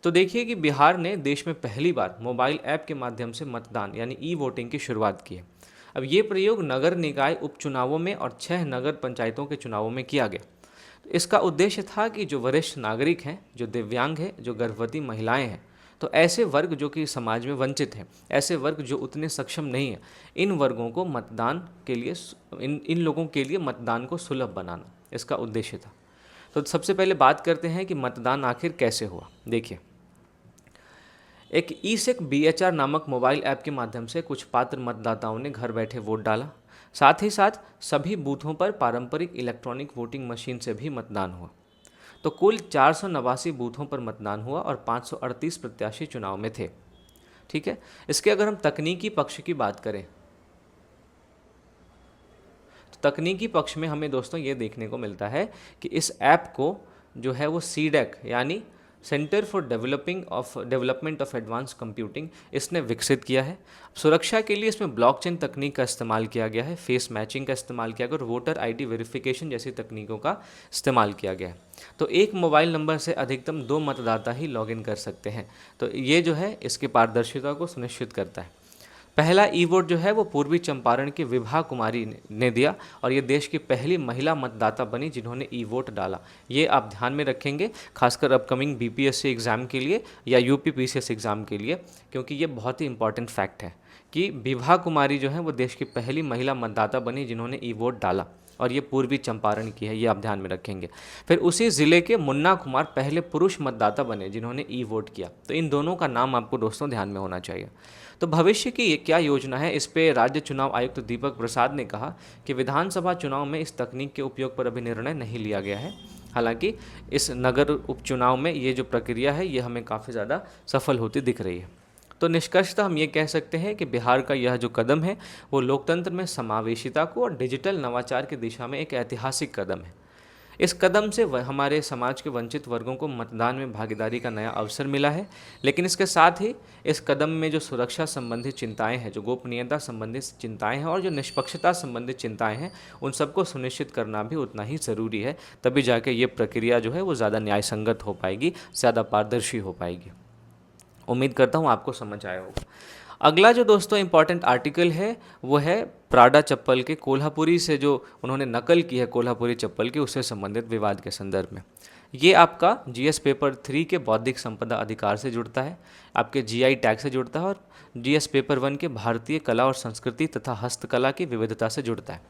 तो देखिए कि बिहार ने देश में पहली बार मोबाइल ऐप के माध्यम से मतदान यानी ई वोटिंग की शुरुआत की है। अब ये प्रयोग नगर निकाय उपचुनावों में और 6 नगर पंचायतों के चुनावों में किया गया। तो इसका उद्देश्य था कि जो वरिष्ठ नागरिक हैं, जो दिव्यांग हैं, जो गर्भवती महिलाएं हैं, तो ऐसे वर्ग जो कि समाज में वंचित हैं, ऐसे वर्ग जो उतने सक्षम नहीं हैं, इन वर्गों को मतदान के लिए, इन लोगों के लिए मतदान को सुलभ बनाना इसका उद्देश्य था। तो सबसे पहले बात करते हैं कि मतदान आखिर कैसे हुआ। देखिए, एक ई-सिक बीएचआर नामक मोबाइल ऐप के माध्यम से कुछ पात्र मतदाताओं ने घर बैठे वोट डाला। साथ ही साथ सभी बूथों पर पारंपरिक इलेक्ट्रॉनिक वोटिंग मशीन से भी मतदान हुआ। तो कुल 489 बूथों पर मतदान हुआ और 538 प्रत्याशी चुनाव में थे। ठीक है, इसके अगर हम तकनीकी पक्ष की बात करें तो तकनीकी पक्ष में हमें दोस्तों ये देखने को मिलता है कि इस ऐप को जो है वो सीडेक यानी centre for development of advance computing इसने विकसित किया है। सुरक्षा के लिए इसमें ब्लॉकचेन तकनीक का इस्तेमाल किया गया है, फेस मैचिंग का इस्तेमाल किया गया और वोटर आईडी वेरिफिकेशन जैसी तकनीकों का इस्तेमाल किया गया है। तो एक मोबाइल नंबर से अधिकतम 2 मतदाता ही लॉगिन कर सकते हैं। तो ये जो है इसकी पारदर्शिता को सुनिश्चित करता है। पहला ई वोट जो है वो पूर्वी चंपारण की विभा कुमारी ने दिया और ये देश की पहली महिला मतदाता बनी जिन्होंने ई वोट डाला। ये आप ध्यान में रखेंगे, खासकर अपकमिंग बीपीएससी एग्ज़ाम के लिए या यूपी पीसीएस एग्ज़ाम के लिए, क्योंकि ये बहुत ही इंपॉर्टेंट फैक्ट है कि विभा कुमारी जो है वो देश की पहली महिला मतदाता बनी जिन्होंने ई वोट डाला और ये पूर्वी चंपारण की है, ये आप ध्यान में रखेंगे। फिर उसी ज़िले के मुन्ना कुमार पहले पुरुष मतदाता बने जिन्होंने ई वोट किया। तो इन दोनों का नाम आपको दोस्तों ध्यान में होना चाहिए। तो भविष्य की ये क्या योजना है, इस पे राज्य चुनाव आयुक्त दीपक प्रसाद ने कहा कि विधानसभा चुनाव में इस तकनीक के उपयोग पर अभी निर्णय नहीं लिया गया है। हालांकि इस नगर उपचुनाव में ये जो प्रक्रिया है ये हमें काफ़ी ज़्यादा सफल होती दिख रही है। तो निष्कर्षतः हम ये कह सकते हैं कि बिहार का यह जो कदम है वो लोकतंत्र में समावेशिता को और डिजिटल नवाचार की दिशा में एक ऐतिहासिक कदम है। इस कदम से हमारे समाज के वंचित वर्गों को मतदान में भागीदारी का नया अवसर मिला है, लेकिन इसके साथ ही इस कदम में जो सुरक्षा संबंधित चिंताएं हैं, जो गोपनीयता संबंधित चिंताएं हैं और जो निष्पक्षता संबंधित चिंताएं हैं, उन सबको सुनिश्चित करना भी उतना ही ज़रूरी है। तभी जाके ये प्रक्रिया जो है वो ज़्यादा न्यायसंगत हो पाएगी, ज़्यादा पारदर्शी हो पाएगी। उम्मीद करता हूँ आपको समझ आया होगा। अगला जो दोस्तों इम्पॉर्टेंट आर्टिकल है वो है प्राडा चप्पल के कोल्हापुरी से जो उन्होंने नकल की है कोल्हापुरी चप्पल की, उससे संबंधित विवाद के संदर्भ में। ये आपका जीएस पेपर 3 के बौद्धिक संपदा अधिकार से जुड़ता है, आपके जीआई टैग से जुड़ता है और जीएस पेपर 1 के भारतीय कला और संस्कृति तथा हस्तकला की विविधता से जुड़ता है।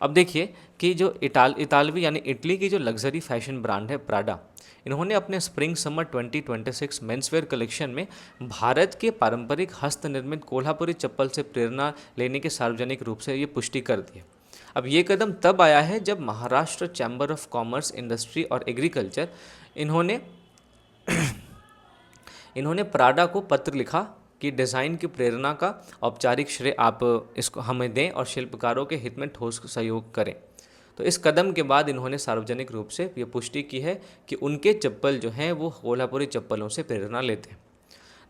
अब देखिए कि जो इतालवी यानी इटली की जो लग्जरी फैशन ब्रांड है प्राडा, इन्होंने अपने स्प्रिंग समर 2026 मेंसवेयर कलेक्शन में भारत के पारंपरिक हस्त निर्मित कोल्हापुरी चप्पल से प्रेरणा लेने के सार्वजनिक रूप से ये पुष्टि कर दी है। अब ये कदम तब आया है जब Maharashtra chamber of commerce, industry और एग्रीकल्चर इन्होंने प्राडा को पत्र लिखा कि डिज़ाइन की प्रेरणा का औपचारिक श्रेय आप इसको हमें दें और शिल्पकारों के हित में ठोस सहयोग करें। तो इस कदम के बाद इन्होंने सार्वजनिक रूप से ये पुष्टि की है कि उनके चप्पल जो हैं वो कोल्हापुरी चप्पलों से प्रेरणा लेते हैं।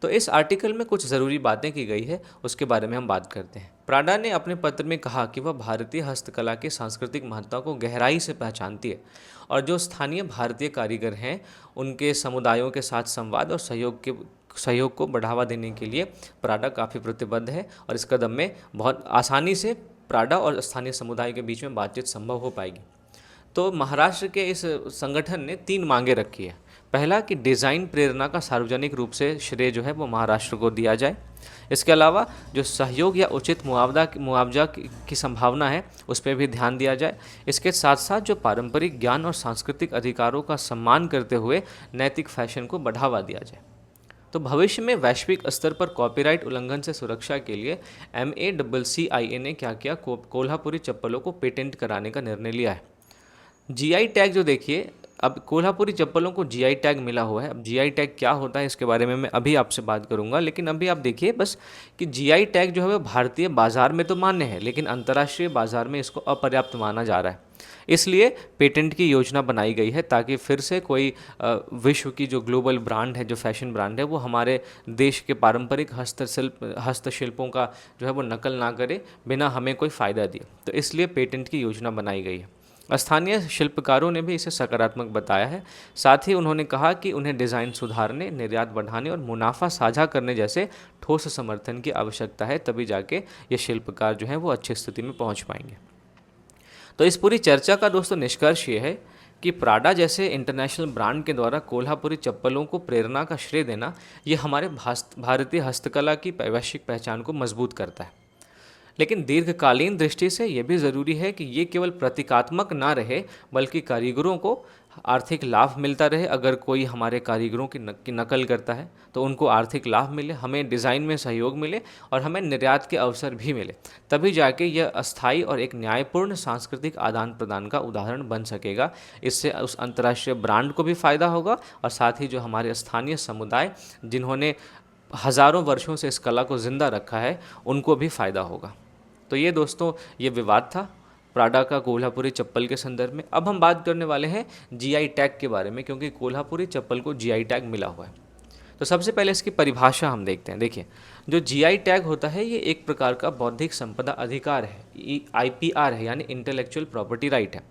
तो इस आर्टिकल में कुछ ज़रूरी बातें की गई है, उसके बारे में हम बात करते हैं। प्राडा ने अपने पत्र में कहा कि वह भारतीय हस्तकला के सांस्कृतिक महत्ता को गहराई से पहचानती है और जो स्थानीय भारतीय कारीगर हैं उनके समुदायों के साथ संवाद और सहयोग को बढ़ावा देने के लिए प्राडा काफ़ी प्रतिबद्ध है और इस कदम में बहुत आसानी से प्राडा और स्थानीय समुदाय के बीच में बातचीत संभव हो पाएगी। तो महाराष्ट्र के इस संगठन ने 3 मांगे रखी है। पहला कि डिज़ाइन प्रेरणा का सार्वजनिक रूप से श्रेय जो है वो महाराष्ट्र को दिया जाए। इसके अलावा जो सहयोग या उचित मुआवजा की संभावना है उस पर भी ध्यान दिया जाए। इसके साथ साथ जो पारंपरिक ज्ञान और सांस्कृतिक अधिकारों का सम्मान करते हुए नैतिक फैशन को बढ़ावा दिया जाए। तो भविष्य में वैश्विक स्तर पर कॉपीराइट उल्लंघन से सुरक्षा के लिए MACCIA ने क्या किया, कोल्हापुरी चप्पलों को पेटेंट कराने का निर्णय लिया है। जीआई टैग जो देखिए, अब कोल्हापुरी चप्पलों को जीआई टैग मिला हुआ है। अब जीआई टैग क्या होता है इसके बारे में मैं अभी आपसे बात करूंगा, लेकिन अभी आप देखिए बस कि जीआई टैग जो है वो भारतीय बाजार में तो मान्य है, लेकिन अंतर्राष्ट्रीय बाजार में इसको अपर्याप्त माना जा रहा है। इसलिए पेटेंट की योजना बनाई गई है ताकि फिर से कोई विश्व की जो ग्लोबल ब्रांड है, जो फैशन ब्रांड है, वो हमारे देश के पारंपरिक हस्तशिल्पों का जो है वो नकल ना करे बिना हमें कोई फ़ायदा दिए। तो इसलिए पेटेंट की योजना बनाई गई है। स्थानीय शिल्पकारों ने भी इसे सकारात्मक बताया है। साथ ही उन्होंने कहा कि उन्हें डिज़ाइन सुधारने, निर्यात बढ़ाने और मुनाफा साझा करने जैसे ठोस समर्थन की आवश्यकता है, तभी जाके ये शिल्पकार जो हैं वो अच्छी स्थिति में पहुंच पाएंगे। तो इस पूरी चर्चा का दोस्तों निष्कर्ष ये है कि प्राडा जैसे इंटरनेशनल ब्रांड के द्वारा कोल्हापुरी चप्पलों को प्रेरणा का श्रेय देना, ये हमारे भारतीय हस्तकला की वैश्विक पहचान को मजबूत करता है। लेकिन दीर्घकालीन दृष्टि से यह भी ज़रूरी है कि ये केवल प्रतीकात्मक ना रहे, बल्कि कारीगरों को आर्थिक लाभ मिलता रहे। अगर कोई हमारे कारीगरों की नकल करता है तो उनको आर्थिक लाभ मिले, हमें डिज़ाइन में सहयोग मिले और हमें निर्यात के अवसर भी मिले, तभी जाके यह अस्थायी और एक न्यायपूर्ण सांस्कृतिक आदान प्रदान का उदाहरण बन सकेगा। इससे उस अंतर्राष्ट्रीय ब्रांड को भी फ़ायदा होगा और साथ ही जो हमारे स्थानीय समुदाय जिन्होंने हज़ारों वर्षों से इस कला को ज़िंदा रखा है, उनको भी फ़ायदा होगा। तो ये दोस्तों ये विवाद था प्राडा का कोल्हापुरी चप्पल के संदर्भ में। अब हम बात करने वाले हैं जीआई टैग के बारे में, क्योंकि कोल्हापुरी चप्पल को जीआई टैग मिला हुआ है। तो सबसे पहले इसकी परिभाषा हम देखते हैं। देखिए, जो जीआई टैग होता है ये एक प्रकार का बौद्धिक संपदा अधिकार है, IPR है, यानी इंटेलेक्चुअल प्रॉपर्टी राइट है,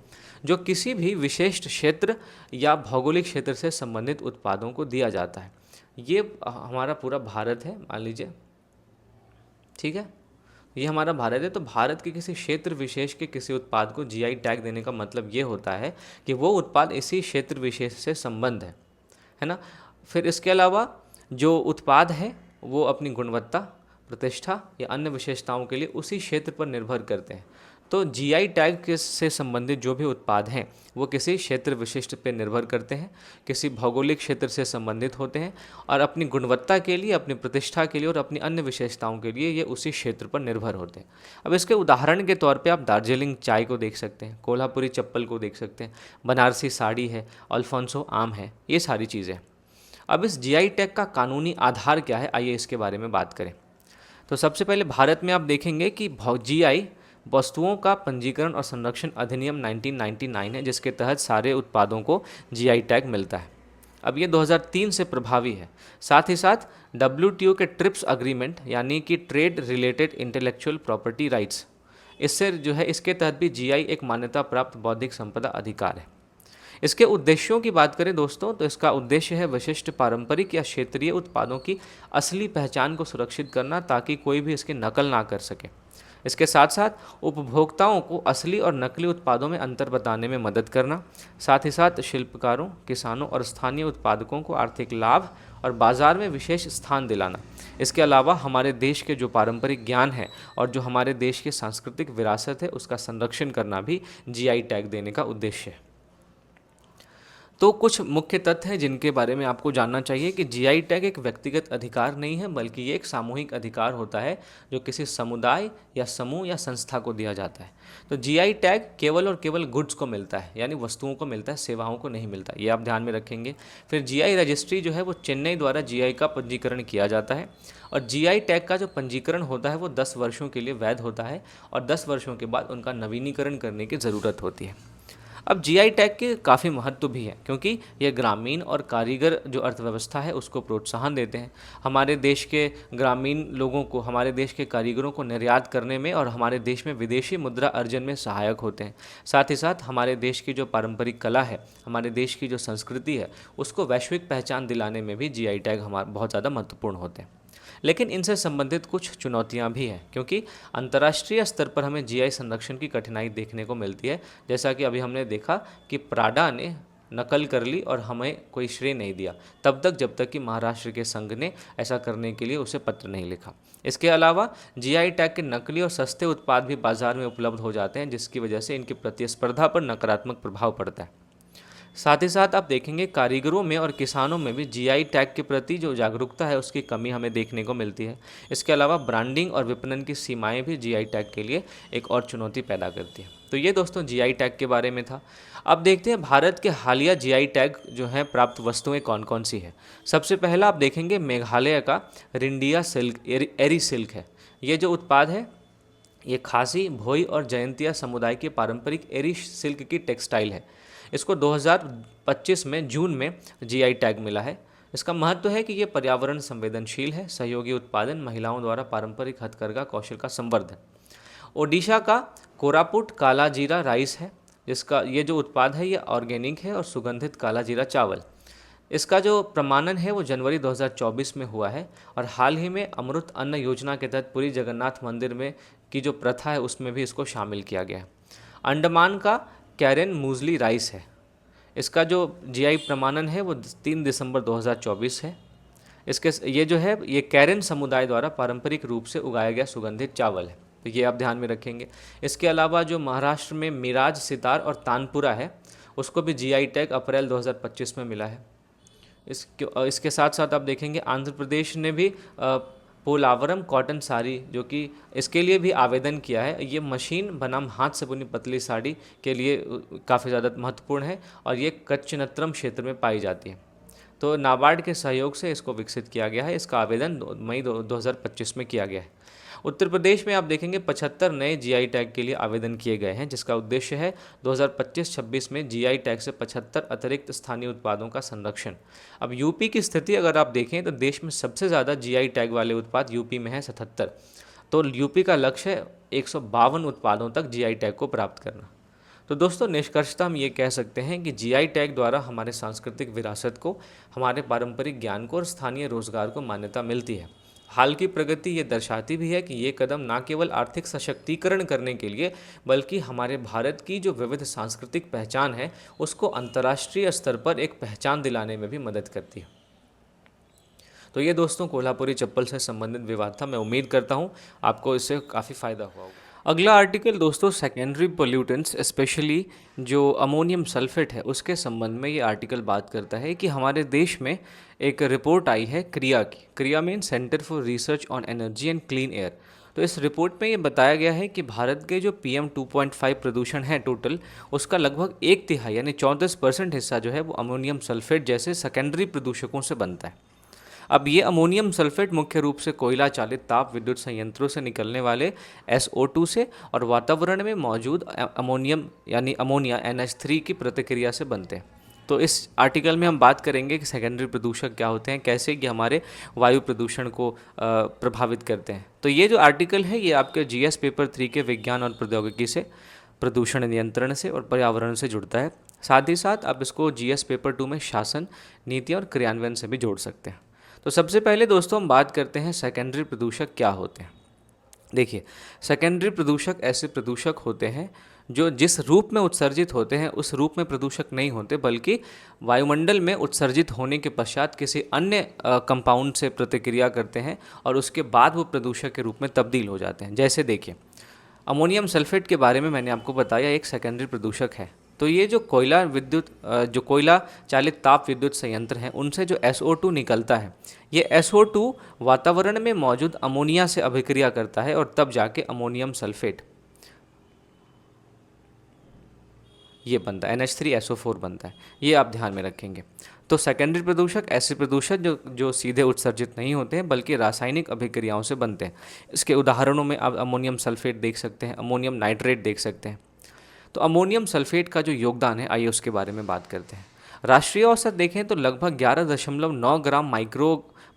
जो किसी भी विशिष्ट क्षेत्र या भौगोलिक क्षेत्र से संबंधित उत्पादों को दिया जाता है। ये हमारा पूरा भारत है, मान लीजिए, ठीक है, ये हमारा भारत है। तो भारत के किसी क्षेत्र विशेष के किसी उत्पाद को जीआई टैग देने का मतलब ये होता है कि वो उत्पाद इसी क्षेत्र विशेष से संबंध है ना। फिर इसके अलावा जो उत्पाद है वो अपनी गुणवत्ता, प्रतिष्ठा या अन्य विशेषताओं के लिए उसी क्षेत्र पर निर्भर करते हैं। तो जीआई टैग से संबंधित जो भी उत्पाद हैं वो किसी क्षेत्र विशिष्ट पर निर्भर करते हैं, किसी भौगोलिक क्षेत्र से संबंधित होते हैं और अपनी गुणवत्ता के लिए, अपनी प्रतिष्ठा के लिए और अपनी अन्य विशेषताओं के लिए ये उसी क्षेत्र पर निर्भर होते हैं। अब इसके उदाहरण के तौर पे आप दार्जिलिंग चाय को देख सकते हैं, कोल्हापुरी चप्पल को देख सकते हैं, बनारसी साड़ी है, अल्फोंसो आम है, ये सारी चीज़ें। अब इस जीआई टैग का कानूनी आधार क्या है, आइए इसके बारे में बात करें। तो सबसे पहले भारत में आप देखेंगे कि जीआई वस्तुओं का पंजीकरण और संरक्षण अधिनियम 1999 है, जिसके तहत सारे उत्पादों को जीआई टैग मिलता है। अब ये 2003 से प्रभावी है। साथ ही साथ WTO के ट्रिप्स अग्रीमेंट यानी कि trade related intellectual property rights, इससे जो है इसके तहत भी जीआई एक मान्यता प्राप्त बौद्धिक संपदा अधिकार है। इसके उद्देश्यों की बात करें दोस्तों, तो इसका उद्देश्य है विशिष्ट पारंपरिक या क्षेत्रीय उत्पादों की असली पहचान को सुरक्षित करना, ताकि कोई भी इसकी नकल ना कर सके। इसके साथ साथ उपभोक्ताओं को असली और नकली उत्पादों में अंतर बताने में मदद करना, साथ ही साथ शिल्पकारों, किसानों और स्थानीय उत्पादकों को आर्थिक लाभ और बाज़ार में विशेष स्थान दिलाना। इसके अलावा हमारे देश के जो पारंपरिक ज्ञान है और जो हमारे देश की सांस्कृतिक विरासत है उसका संरक्षण करना भी जीआई टैग देने का उद्देश्य है। तो कुछ मुख्य तथ्य हैं जिनके बारे में आपको जानना चाहिए कि जीआई टैग एक व्यक्तिगत अधिकार नहीं है, बल्कि ये एक सामूहिक अधिकार होता है जो किसी समुदाय या समूह या संस्था को दिया जाता है। तो जीआई टैग केवल और केवल गुड्स को मिलता है, यानी वस्तुओं को मिलता है, सेवाओं को नहीं मिलता, ये आप ध्यान में रखेंगे। फिर जीआई रजिस्ट्री जो है वो चेन्नई द्वारा जीआई का पंजीकरण किया जाता है और जीआई टैग का जो पंजीकरण होता है वो 10 वर्षों के लिए वैध होता है और 10 वर्षों के बाद उनका नवीनीकरण करने की ज़रूरत होती है। अब जीआई टैग के काफ़ी महत्व भी है, क्योंकि ये ग्रामीण और कारीगर जो अर्थव्यवस्था है उसको प्रोत्साहन देते हैं। हमारे देश के ग्रामीण लोगों को, हमारे देश के कारीगरों को निर्यात करने में और हमारे देश में विदेशी मुद्रा अर्जन में सहायक होते हैं। साथ ही साथ हमारे देश की जो पारंपरिक कला है, हमारे देश की जो संस्कृति है, उसको वैश्विक पहचान दिलाने में भी जीआई टैग हमारे बहुत ज़्यादा महत्वपूर्ण होते हैं। लेकिन इनसे संबंधित कुछ चुनौतियां भी हैं, क्योंकि अंतर्राष्ट्रीय स्तर पर हमें जीआई संरक्षण की कठिनाई देखने को मिलती है। जैसा कि अभी हमने देखा कि प्राडा ने नकल कर ली और हमें कोई श्रेय नहीं दिया, तब तक जब तक कि महाराष्ट्र के संघ ने ऐसा करने के लिए उसे पत्र नहीं लिखा। इसके अलावा जीआई टैग के नकली और सस्ते उत्पाद भी बाजार में उपलब्ध हो जाते हैं, जिसकी वजह से इनकी प्रतिस्पर्धा पर नकारात्मक प्रभाव पड़ता है। साथ ही साथ आप देखेंगे कारीगरों में और किसानों में भी जीआई टैग के प्रति जो जागरूकता है उसकी कमी हमें देखने को मिलती है। इसके अलावा ब्रांडिंग और विपणन की सीमाएं भी जीआई टैग के लिए एक और चुनौती पैदा करती है। तो ये दोस्तों जीआई टैग के बारे में था। अब देखते हैं भारत के हालिया जीआई टैग जो है प्राप्त वस्तुएं कौन कौन सी है। सबसे पहला आप देखेंगे मेघालय का रिंडिया सिल्क एरी सिल्क है। ये जो उत्पाद है ये खासी, भोई और जयंतिया समुदाय के पारंपरिक एरी सिल्क की टेक्सटाइल है। इसको 2025 में जून में जीआई टैग मिला है। इसका महत्व है कि ये पर्यावरण संवेदनशील है, सहयोगी उत्पादन, महिलाओं द्वारा पारंपरिक हथकरघा कौशल का संवर्धन। ओडिशा का कोरापुट काला जीरा राइस है, जिसका ये जो उत्पाद है ये ऑर्गेनिक है और सुगंधित काला जीरा चावल। इसका जो प्रमाणन है वो जनवरी 2024 में हुआ है और हाल ही में अमृत अन्न योजना के तहत पुरी जगन्नाथ मंदिर में की जो प्रथा है उसमें भी इसको शामिल किया गया है। अंडमान का कैरेन मूजली राइस है। इसका जो जीआई प्रमाणन है वो 3 दिसंबर 2024 है। इसके ये जो है ये कैरेन समुदाय द्वारा पारंपरिक रूप से उगाया गया सुगंधित चावल है, तो ये आप ध्यान में रखेंगे। इसके अलावा जो महाराष्ट्र में मिराज सितार और तानपुरा है उसको भी जीआई टैग अप्रैल 2025 में मिला है। इसके साथ साथ आप देखेंगे आंध्र प्रदेश ने भी पोलावरम कॉटन साड़ी जो कि इसके लिए भी आवेदन किया है। ये मशीन बनाम हाथ से बुनी पतली साड़ी के लिए काफ़ी ज़्यादा महत्वपूर्ण है और ये कच्चनत्रम क्षेत्र में पाई जाती है। तो नाबार्ड के सहयोग से इसको विकसित किया गया है। इसका आवेदन मई 2025 में किया गया है। उत्तर प्रदेश में आप देखेंगे 75 नए जीआई टैग के लिए आवेदन किए गए हैं, जिसका उद्देश्य है 2025-26 में जीआई टैग से 75 अतिरिक्त स्थानीय उत्पादों का संरक्षण। अब यूपी की स्थिति अगर आप देखें तो देश में सबसे ज़्यादा जीआई टैग वाले उत्पाद यूपी में है 77। तो यूपी का लक्ष्य है 152 उत्पादों तक जीआई टैग को प्राप्त करना। तो दोस्तों निष्कर्षतः हम ये कह सकते हैं कि जीआई टैग द्वारा हमारे सांस्कृतिक विरासत को, हमारे पारंपरिक ज्ञान को और स्थानीय रोजगार को मान्यता मिलती है। हाल की प्रगति ये दर्शाती भी है कि ये कदम न केवल आर्थिक सशक्तिकरण करने के लिए बल्कि हमारे भारत की जो विविध सांस्कृतिक पहचान है उसको अंतर्राष्ट्रीय स्तर पर एक पहचान दिलाने में भी मदद करती है। तो ये दोस्तों कोल्हापुरी चप्पल से संबंधित विवाद था। मैं उम्मीद करता हूँ आपको इससे काफ़ी फ़ायदा हुआ होगा। अगला आर्टिकल दोस्तों सेकेंडरी पोल्यूटेंट्स स्पेशली जो अमोनियम सल्फेट है उसके संबंध में ये आर्टिकल बात करता है कि हमारे देश में एक रिपोर्ट आई है क्रिया की। क्रिया mean centre for research on energy and clean air. तो इस रिपोर्ट में ये बताया गया है कि भारत के जो PM 2.5 प्रदूषण है टोटल, उसका लगभग 1/3 यानी 34% हिस्सा जो है वो अमोनियम सल्फेट जैसे सेकेंडरी प्रदूषकों से बनता है। अब ये अमोनियम सल्फेट मुख्य रूप से कोयला चालित ताप विद्युत संयंत्रों से निकलने वाले SO2 से और वातावरण में मौजूद अमोनियम यानी अमोनिया NH3 की प्रतिक्रिया से बनते हैं। तो इस आर्टिकल में हम बात करेंगे कि सेकेंडरी प्रदूषक क्या होते हैं, कैसे ये हमारे वायु प्रदूषण को प्रभावित करते हैं। तो ये जो आर्टिकल है ये आपके GS पेपर 3 के विज्ञान और प्रौद्योगिकी से, प्रदूषण नियंत्रण से और पर्यावरण से जुड़ता है। साथ ही साथ आप इसको GS पेपर 2 में शासन, नीति और क्रियान्वयन से भी जोड़ सकते हैं। तो सबसे पहले दोस्तों हम बात करते हैं सेकेंडरी प्रदूषक क्या होते हैं। देखिए, सेकेंडरी प्रदूषक ऐसे प्रदूषक होते हैं जो जिस रूप में उत्सर्जित होते हैं उस रूप में प्रदूषक नहीं होते, बल्कि वायुमंडल में उत्सर्जित होने के पश्चात किसी अन्य कंपाउंड से प्रतिक्रिया करते हैं और उसके बाद वो प्रदूषक के रूप में तब्दील हो जाते हैं। जैसे देखिए, अमोनियम सल्फेट के बारे में मैंने आपको बताया एक सेकेंडरी प्रदूषक है। तो ये जो कोयला चालित ताप विद्युत संयंत्र हैं उनसे जो SO2 निकलता है, ये SO2 वातावरण में मौजूद अमोनिया से अभिक्रिया करता है और तब जाके अमोनियम सल्फेट ये बनता है, NH3SO4 बनता है। ये आप ध्यान में रखेंगे। तो सेकेंडरी प्रदूषक ऐसे प्रदूषक जो सीधे उत्सर्जित नहीं होते हैं बल्कि रासायनिक अभिक्रियाओं से बनते हैं। इसके उदाहरणों में आप अमोनियम सल्फेट देख सकते हैं, अमोनियम नाइट्रेट देख सकते हैं। तो अमोनियम सल्फेट का जो योगदान है, आइए उसके बारे में बात करते हैं। राष्ट्रीय औसत देखें तो लगभग 11.9 ग्राम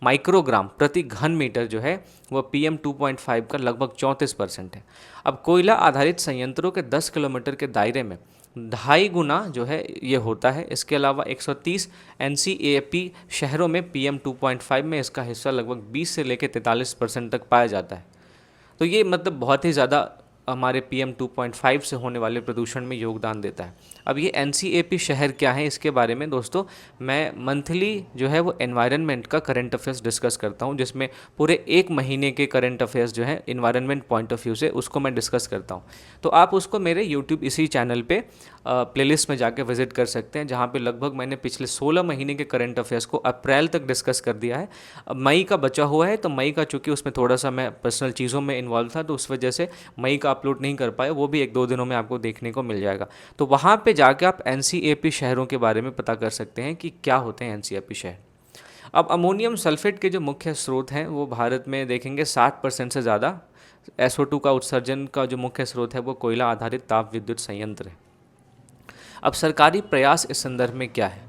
माइक्रोग्राम प्रति घन मीटर जो है वह PM 2.5 का लगभग 34% है। अब कोयला आधारित संयंत्रों के 10 किलोमीटर के दायरे में 2.5 गुना जो है ये होता है। इसके अलावा 130 NCAP शहरों में PM 2.5 में इसका हिस्सा लगभग 20 से लेकर 43% तक पाया जाता है। तो ये मतलब बहुत ही ज़्यादा हमारे PM 2.5 से होने वाले प्रदूषण में योगदान देता है। अब ये NCAP शहर क्या है, इसके बारे में दोस्तों मैं मंथली जो है वो एनवायरनमेंट का करंट अफेयर्स डिस्कस करता हूँ, जिसमें पूरे 1 महीने के करंट अफेयर्स जो है इन्वायरमेंट पॉइंट ऑफ व्यू से उसको मैं डिस्कस करता हूँ। तो आप उसको मेरे यूट्यूब इसी चैनल पे प्लेलिस्ट में जाके विजिट कर सकते हैं, जहाँ पे लगभग मैंने पिछले 16 महीने के करंट अफेयर्स को अप्रैल तक डिस्कस कर दिया है। अब मई का बचा हुआ है, तो मई का चूँकि उसमें थोड़ा सा मैं पर्सनल चीज़ों में इन्वॉल्व था, तो उस वजह से मई का अपलोड नहीं कर पाया, वो भी 1-2 दिनों में आपको देखने को मिल जाएगा। तो वहाँ पे जाके आप NCAP शहरों के बारे में पता कर सकते हैं कि क्या होते हैं NCAP शहर। अब अमोनियम सल्फेट के जो मुख्य स्रोत हैं वो भारत में देखेंगे 60% से ज़्यादा SO2 का उत्सर्जन का जो मुख्य स्रोत है वो कोयला आधारित ताप विद्युत संयंत्र है। अब सरकारी प्रयास इस संदर्भ में क्या है,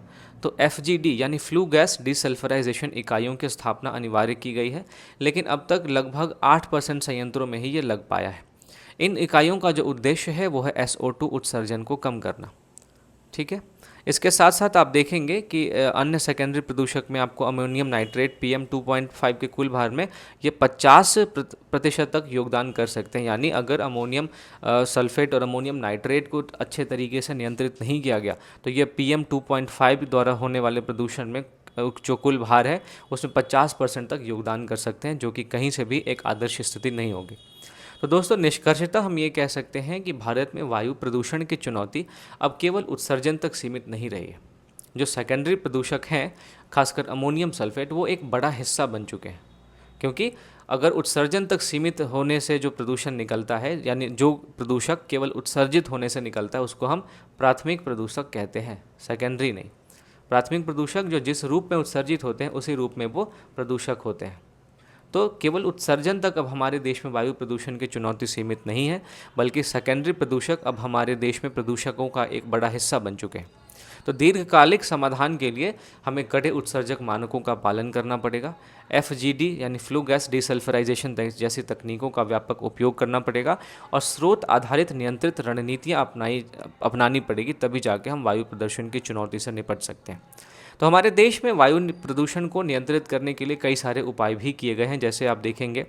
तो FGD यानी फ्लू गैस डिसल्फराइजेशन इकाइयों की स्थापना अनिवार्य की गई है, लेकिन अब तक लगभग 8% संयंत्रों में ही ये लग पाया है। इन इकाइयों का जो उद्देश्य है वो है SO2 उत्सर्जन को कम करना। ठीक है, इसके साथ साथ आप देखेंगे कि अन्य सेकेंडरी प्रदूषक में आपको अमोनियम नाइट्रेट PM 2.5 के कुल भार में ये 50% तक योगदान कर सकते हैं। यानी अगर अमोनियम सल्फेट और अमोनियम नाइट्रेट को अच्छे तरीके से नियंत्रित नहीं किया गया तो ये PM 2.5 द्वारा होने वाले प्रदूषण में जो कुल भार है उसमें 50% तक योगदान कर सकते हैं, जो कि कहीं से भी एक आदर्श स्थिति नहीं होगी। तो दोस्तों निष्कर्षतः हम ये कह सकते हैं कि भारत में वायु प्रदूषण की चुनौती अब केवल उत्सर्जन तक सीमित नहीं रही है। जो सेकेंडरी प्रदूषक हैं, खासकर अमोनियम सल्फेट, वो एक बड़ा हिस्सा बन चुके हैं, क्योंकि अगर उत्सर्जन तक सीमित होने से जो प्रदूषण निकलता है, यानी जो प्रदूषक केवल उत्सर्जित होने से निकलता है, उसको हम प्राथमिक प्रदूषक कहते हैं, सेकेंडरी नहीं। प्राथमिक प्रदूषक जो जिस रूप में उत्सर्जित होते हैं उसी रूप में वो प्रदूषक होते हैं। तो केवल उत्सर्जन तक अब हमारे देश में वायु प्रदूषण की चुनौती सीमित नहीं है, बल्कि सेकेंडरी प्रदूषक अब हमारे देश में प्रदूषकों का एक बड़ा हिस्सा बन चुके हैं। तो दीर्घकालिक समाधान के लिए हमें कड़े उत्सर्जक मानकों का पालन करना पड़ेगा। FGD यानी फ्लू गैस डिसल्फराइजेशन जैसी तकनीकों का व्यापक उपयोग करना पड़ेगा और स्रोत आधारित नियंत्रित रणनीतियाँ अपनानी पड़ेगी, तभी जाके हम वायु प्रदूषण की चुनौती से निपट सकते हैं। तो हमारे देश में वायु प्रदूषण को नियंत्रित करने के लिए कई सारे उपाय भी किए गए हैं, जैसे आप देखेंगे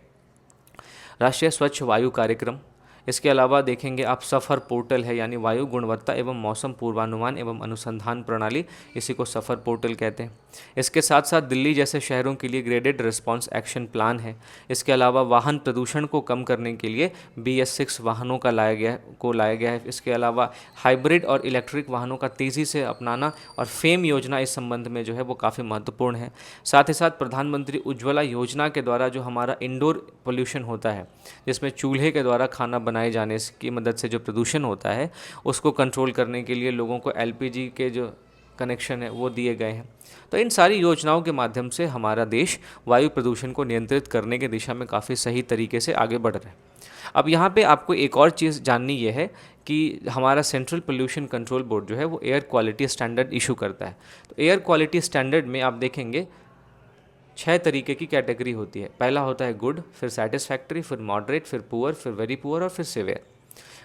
राष्ट्रीय स्वच्छ वायु कार्यक्रम। इसके अलावा देखेंगे आप सफ़र पोर्टल है, यानी वायु गुणवत्ता एवं मौसम पूर्वानुमान एवं अनुसंधान प्रणाली, इसी को सफ़र पोर्टल कहते हैं। इसके साथ साथ दिल्ली जैसे शहरों के लिए ग्रेडेड रिस्पांस एक्शन प्लान है। इसके अलावा वाहन प्रदूषण को कम करने के लिए BS6 वाहनों का लाया गया है। इसके अलावा हाइब्रिड और इलेक्ट्रिक वाहनों का तेज़ी से अपनाना और फेम योजना इस संबंध में जो है वो काफ़ी महत्वपूर्ण है। साथ ही साथ प्रधानमंत्री उज्ज्वला योजना के द्वारा जो हमारा इंडोर पोल्यूशन होता है, जिसमें चूल्हे के द्वारा खाना बनाए जाने की मदद से जो प्रदूषण होता है, उसको कंट्रोल करने के लिए लोगों को LPG के जो कनेक्शन है वो दिए गए हैं। तो इन सारी योजनाओं के माध्यम से हमारा देश वायु प्रदूषण को नियंत्रित करने की दिशा में काफ़ी सही तरीके से आगे बढ़ रहा है। अब यहाँ पे आपको एक और चीज़ जाननी ये है कि हमारा सेंट्रल पोल्यूशन कंट्रोल बोर्ड जो है वो एयर क्वालिटी स्टैंडर्ड इशू करता है। तो एयर क्वालिटी स्टैंडर्ड में आप देखेंगे 6 तरीके की कैटेगरी होती है। पहला होता है गुड, फिर सेटिस्फैक्ट्री, फिर मॉडरेट, फिर पुअर, फिर वेरी पुअर और फिर सिवियर।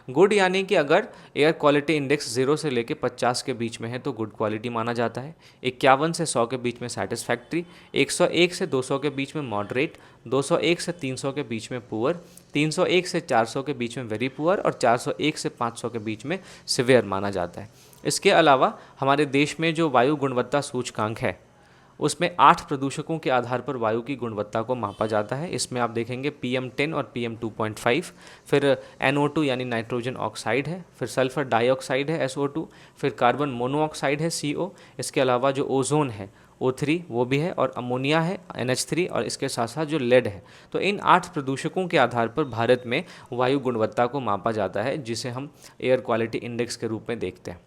गुड यानी कि अगर एयर क्वालिटी इंडेक्स 0 से लेकर 50 के बीच में है तो गुड क्वालिटी माना जाता है। 51 से 100 के बीच में सेटिस्फैक्ट्री, 101 से 200 के बीच में मॉडरेट, 201 से 300 के बीच में पुअर, 301 से 400 के बीच में वेरी पुअर और 401 से 500 के बीच में सिवियर माना जाता है। इसके अलावा हमारे देश में जो वायु गुणवत्ता सूचकांक है, उसमें 8 प्रदूषकों के आधार पर वायु की गुणवत्ता को मापा जाता है। इसमें आप देखेंगे PM10 और PM 2.5, फिर NO2 यानी नाइट्रोजन ऑक्साइड है, फिर सल्फर डाइऑक्साइड है SO2, फिर कार्बन मोनोऑक्साइड है CO, इसके अलावा जो ओजोन है O3 वो भी है, और अमोनिया है NH3, और इसके साथ साथ जो लेड है। तो इन 8 प्रदूषकों के आधार पर भारत में वायु गुणवत्ता को मापा जाता है, जिसे हम एयर क्वालिटी इंडेक्स के रूप में देखते हैं।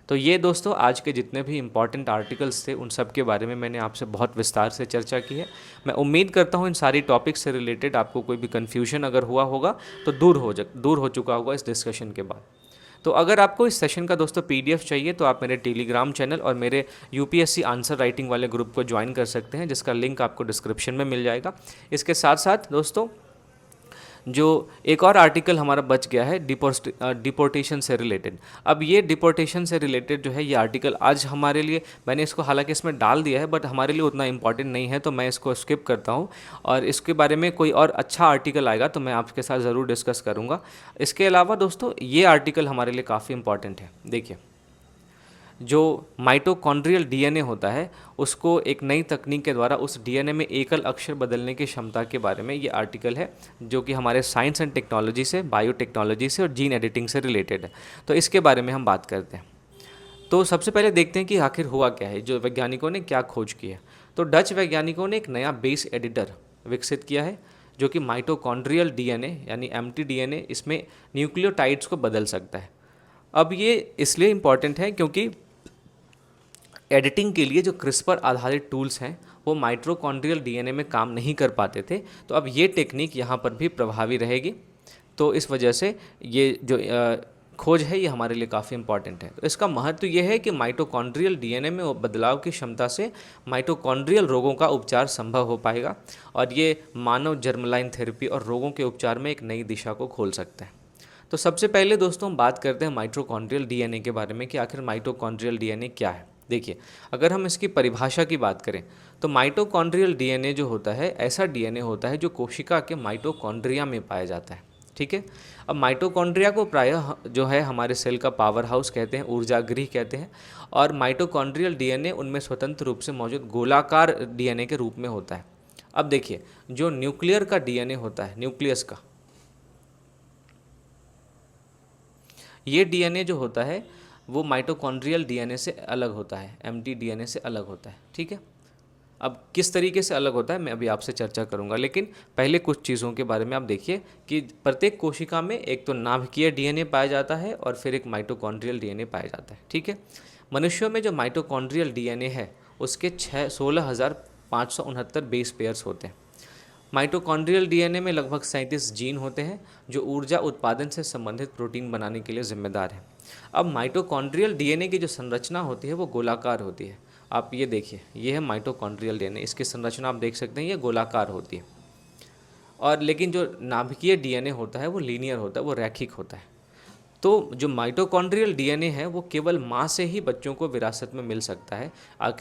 तो ये दोस्तों आज के जितने भी इम्पॉर्टेंट आर्टिकल्स थे उन सब के बारे में मैंने आपसे बहुत विस्तार से चर्चा की है। मैं उम्मीद करता हूँ इन सारी टॉपिक्स से रिलेटेड आपको कोई भी कन्फ्यूजन अगर हुआ होगा तो दूर हो चुका होगा इस डिस्कशन के बाद। तो अगर आपको इस सेशन का दोस्तों PDF चाहिए तो आप मेरे टेलीग्राम चैनल और मेरे UPSC आंसर राइटिंग वाले ग्रुप को ज्वाइन कर सकते हैं, जिसका लिंक आपको डिस्क्रिप्शन में मिल जाएगा। इसके साथ साथ दोस्तों जो एक और आर्टिकल हमारा बच गया है डिपोर्टेशन से रिलेटेड। अब ये डिपोर्टेशन से रिलेटेड जो है ये आर्टिकल आज हमारे लिए, मैंने इसको हालांकि इसमें डाल दिया है बट हमारे लिए उतना इंपॉर्टेंट नहीं है, तो मैं इसको स्किप करता हूँ और इसके बारे में कोई और अच्छा आर्टिकल आएगा तो मैं आपके साथ ज़रूर डिस्कस करूँगा। इसके अलावा दोस्तों ये आर्टिकल हमारे लिए काफ़ी इंपॉर्टेंट है। देखिए, जो माइटोकॉन्ड्रियल डीएनए होता है उसको एक नई तकनीक के द्वारा उस डीएनए में एकल अक्षर बदलने की क्षमता के बारे में ये आर्टिकल है, जो कि हमारे साइंस एंड टेक्नोलॉजी से, बायोटेक्नोलॉजी से और जीन एडिटिंग से रिलेटेड है। तो इसके बारे में हम बात करते हैं। तो सबसे पहले देखते हैं कि आखिर हुआ क्या है, जो वैज्ञानिकों ने क्या खोज की है। तो डच वैज्ञानिकों ने एक नया बेस एडिटर विकसित किया है जो कि माइटोकॉन्ड्रियल डीएनए यानी एम्प्टी डीएनए, इसमें न्यूक्लियोटाइड्स को बदल सकता है। अब ये इसलिए इम्पॉर्टेंट है क्योंकि एडिटिंग के लिए जो क्रिस्पर आधारित टूल्स हैं वो माइटोकॉन्ड्रियल डीएनए में काम नहीं कर पाते थे, तो अब ये टेक्निक यहाँ पर भी प्रभावी रहेगी। तो इस वजह से ये जो खोज है ये हमारे लिए काफ़ी इंपॉर्टेंट है। तो इसका महत्व ये है कि माइटोकॉन्ड्रियल डीएनए में बदलाव की क्षमता से माइटोकॉन्ड्रियल रोगों का उपचार संभव हो पाएगा और ये मानव जर्मलाइन थेरेपी और रोगों के उपचार में एक नई दिशा को खोल सकता है। तो सबसे पहले दोस्तों हम बात करते हैं माइटोकॉन्ड्रियल डीएनए के बारे में कि आखिर माइटोकॉन्ड्रियल डीएनए क्या है। देखिए, अगर हम इसकी परिभाषा की बात करें तो माइटोकॉन्ड्रियल डीएनए जो होता है ऐसा डीएनए होता है जो कोशिका के माइटोकॉन्ड्रिया में पाया जाता है। ठीक है। अब माइटोकॉन्ड्रिया को प्रायः जो है हमारे सेल का पावर हाउस कहते हैं, ऊर्जा गृह कहते हैं, और माइटोकॉन्ड्रियल डीएनए उनमें स्वतंत्र रूप से मौजूद गोलाकार डीएनए के रूप में होता है। अब देखिए, जो न्यूक्लियर का डीएनए होता है, न्यूक्लियस का, ये डीएनए जो होता है वो माइटोकॉन्ड्रियल डीएनए से अलग होता है, एम्प्टी डीएनए से अलग होता है। ठीक है। अब किस तरीके से अलग होता है मैं अभी आपसे चर्चा करूंगा, लेकिन पहले कुछ चीज़ों के बारे में आप देखिए कि प्रत्येक कोशिका में एक तो नाभिकीय डीएनए पाया जाता है और फिर एक माइटोकॉन्ड्रियल डीएनए पाया जाता है। ठीक है। मनुष्यों में जो माइटोकॉन्ड्रियल डीएनए है उसके 16,569 बेस पेयर्स होते हैं। माइटोकॉन्ड्रियल डीएनए में लगभग 37 जीन होते हैं जो ऊर्जा उत्पादन से संबंधित प्रोटीन बनाने के लिए जिम्मेदार हैं। अब माइटोकॉन्ड्रियल डीएनए की जो संरचना होती है वो गोलाकार होती है। आप ये देखिए, ये है माइटोकॉन्ड्रियल डीएनए, इसकी संरचना आप देख सकते हैं, ये गोलाकार होती है। और लेकिन जो नाभिकीय डीएनए होता है वो लीनियर होता है, वो रैखिक होता है। तो जो माइटोकॉन्ड्रियल डीएनए है वो केवल माँ से ही बच्चों को विरासत में मिल सकता है।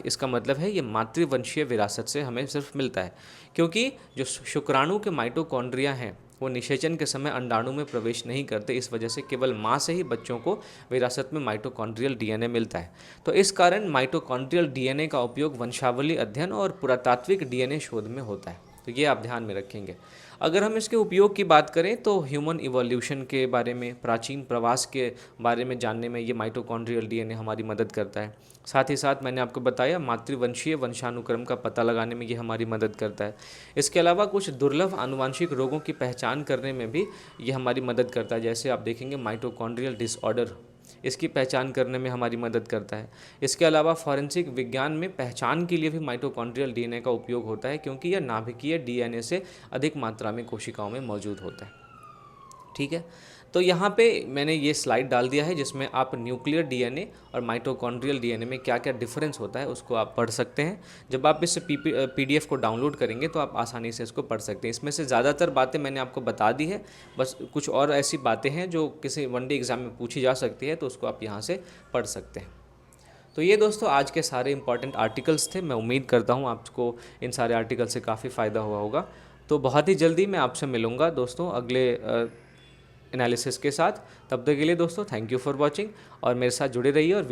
इसका मतलब है ये मातृवंशीय विरासत से हमें सिर्फ मिलता है, क्योंकि जो शुक्राणु के माइटोकॉन्ड्रिया हैं वो निषेचन के समय अंडाणु में प्रवेश नहीं करते। इस वजह से केवल माँ से ही बच्चों को विरासत में माइटोकॉन्ड्रियल डीएनए मिलता है। तो इस कारण माइटोकॉन्ड्रियल डीएनए का उपयोग वंशावली अध्ययन और पुरातात्विक डीएनए शोध में होता है। तो ये आप ध्यान में रखेंगे। अगर हम इसके उपयोग की बात करें तो ह्यूमन इवोल्यूशन के बारे में, प्राचीन प्रवास के बारे में जानने में ये माइटोकॉन्ड्रियल डीएनए हमारी मदद करता है। साथ ही साथ मैंने आपको बताया मातृवंशीय वंशानुक्रम का पता लगाने में ये हमारी मदद करता है। इसके अलावा कुछ दुर्लभ आनुवांशिक रोगों की पहचान करने में भी ये हमारी मदद करता है। जैसे आप देखेंगे माइटोकॉन्ड्रियल डिसऑर्डर, इसकी पहचान करने में हमारी मदद करता है। इसके अलावा फॉरेंसिक विज्ञान में पहचान के लिए भी माइटोकॉन्ड्रियल डीएनए का उपयोग होता है, क्योंकि यह नाभिकीय डीएनए से अधिक मात्रा में कोशिकाओं में मौजूद होता है। ठीक है। तो यहाँ पे मैंने ये स्लाइड डाल दिया है जिसमें आप न्यूक्लियर डीएनए और माइटोकॉन्ड्रियल डीएनए में क्या क्या डिफरेंस होता है उसको आप पढ़ सकते हैं। जब आप इस पीडीएफ को डाउनलोड करेंगे तो आप आसानी से इसको पढ़ सकते हैं। इसमें से ज़्यादातर बातें मैंने आपको बता दी है, बस कुछ और ऐसी बातें हैं जो किसी वनडे एग्ज़ाम में पूछी जा सकती है, तो उसको आप यहाँ से पढ़ सकते हैं। तो ये दोस्तों आज के सारे इंपॉर्टेंट आर्टिकल्स थे। मैं उम्मीद करता हूँ आपको इन सारे आर्टिकल से काफ़ी फ़ायदा हुआ होगा। तो बहुत ही जल्दी मैं आपसे मिलूँगा दोस्तों अगले एनालिसिस के साथ। तब तक के लिए दोस्तों थैंक यू फॉर वॉचिंग और मेरे साथ जुड़े रहिए और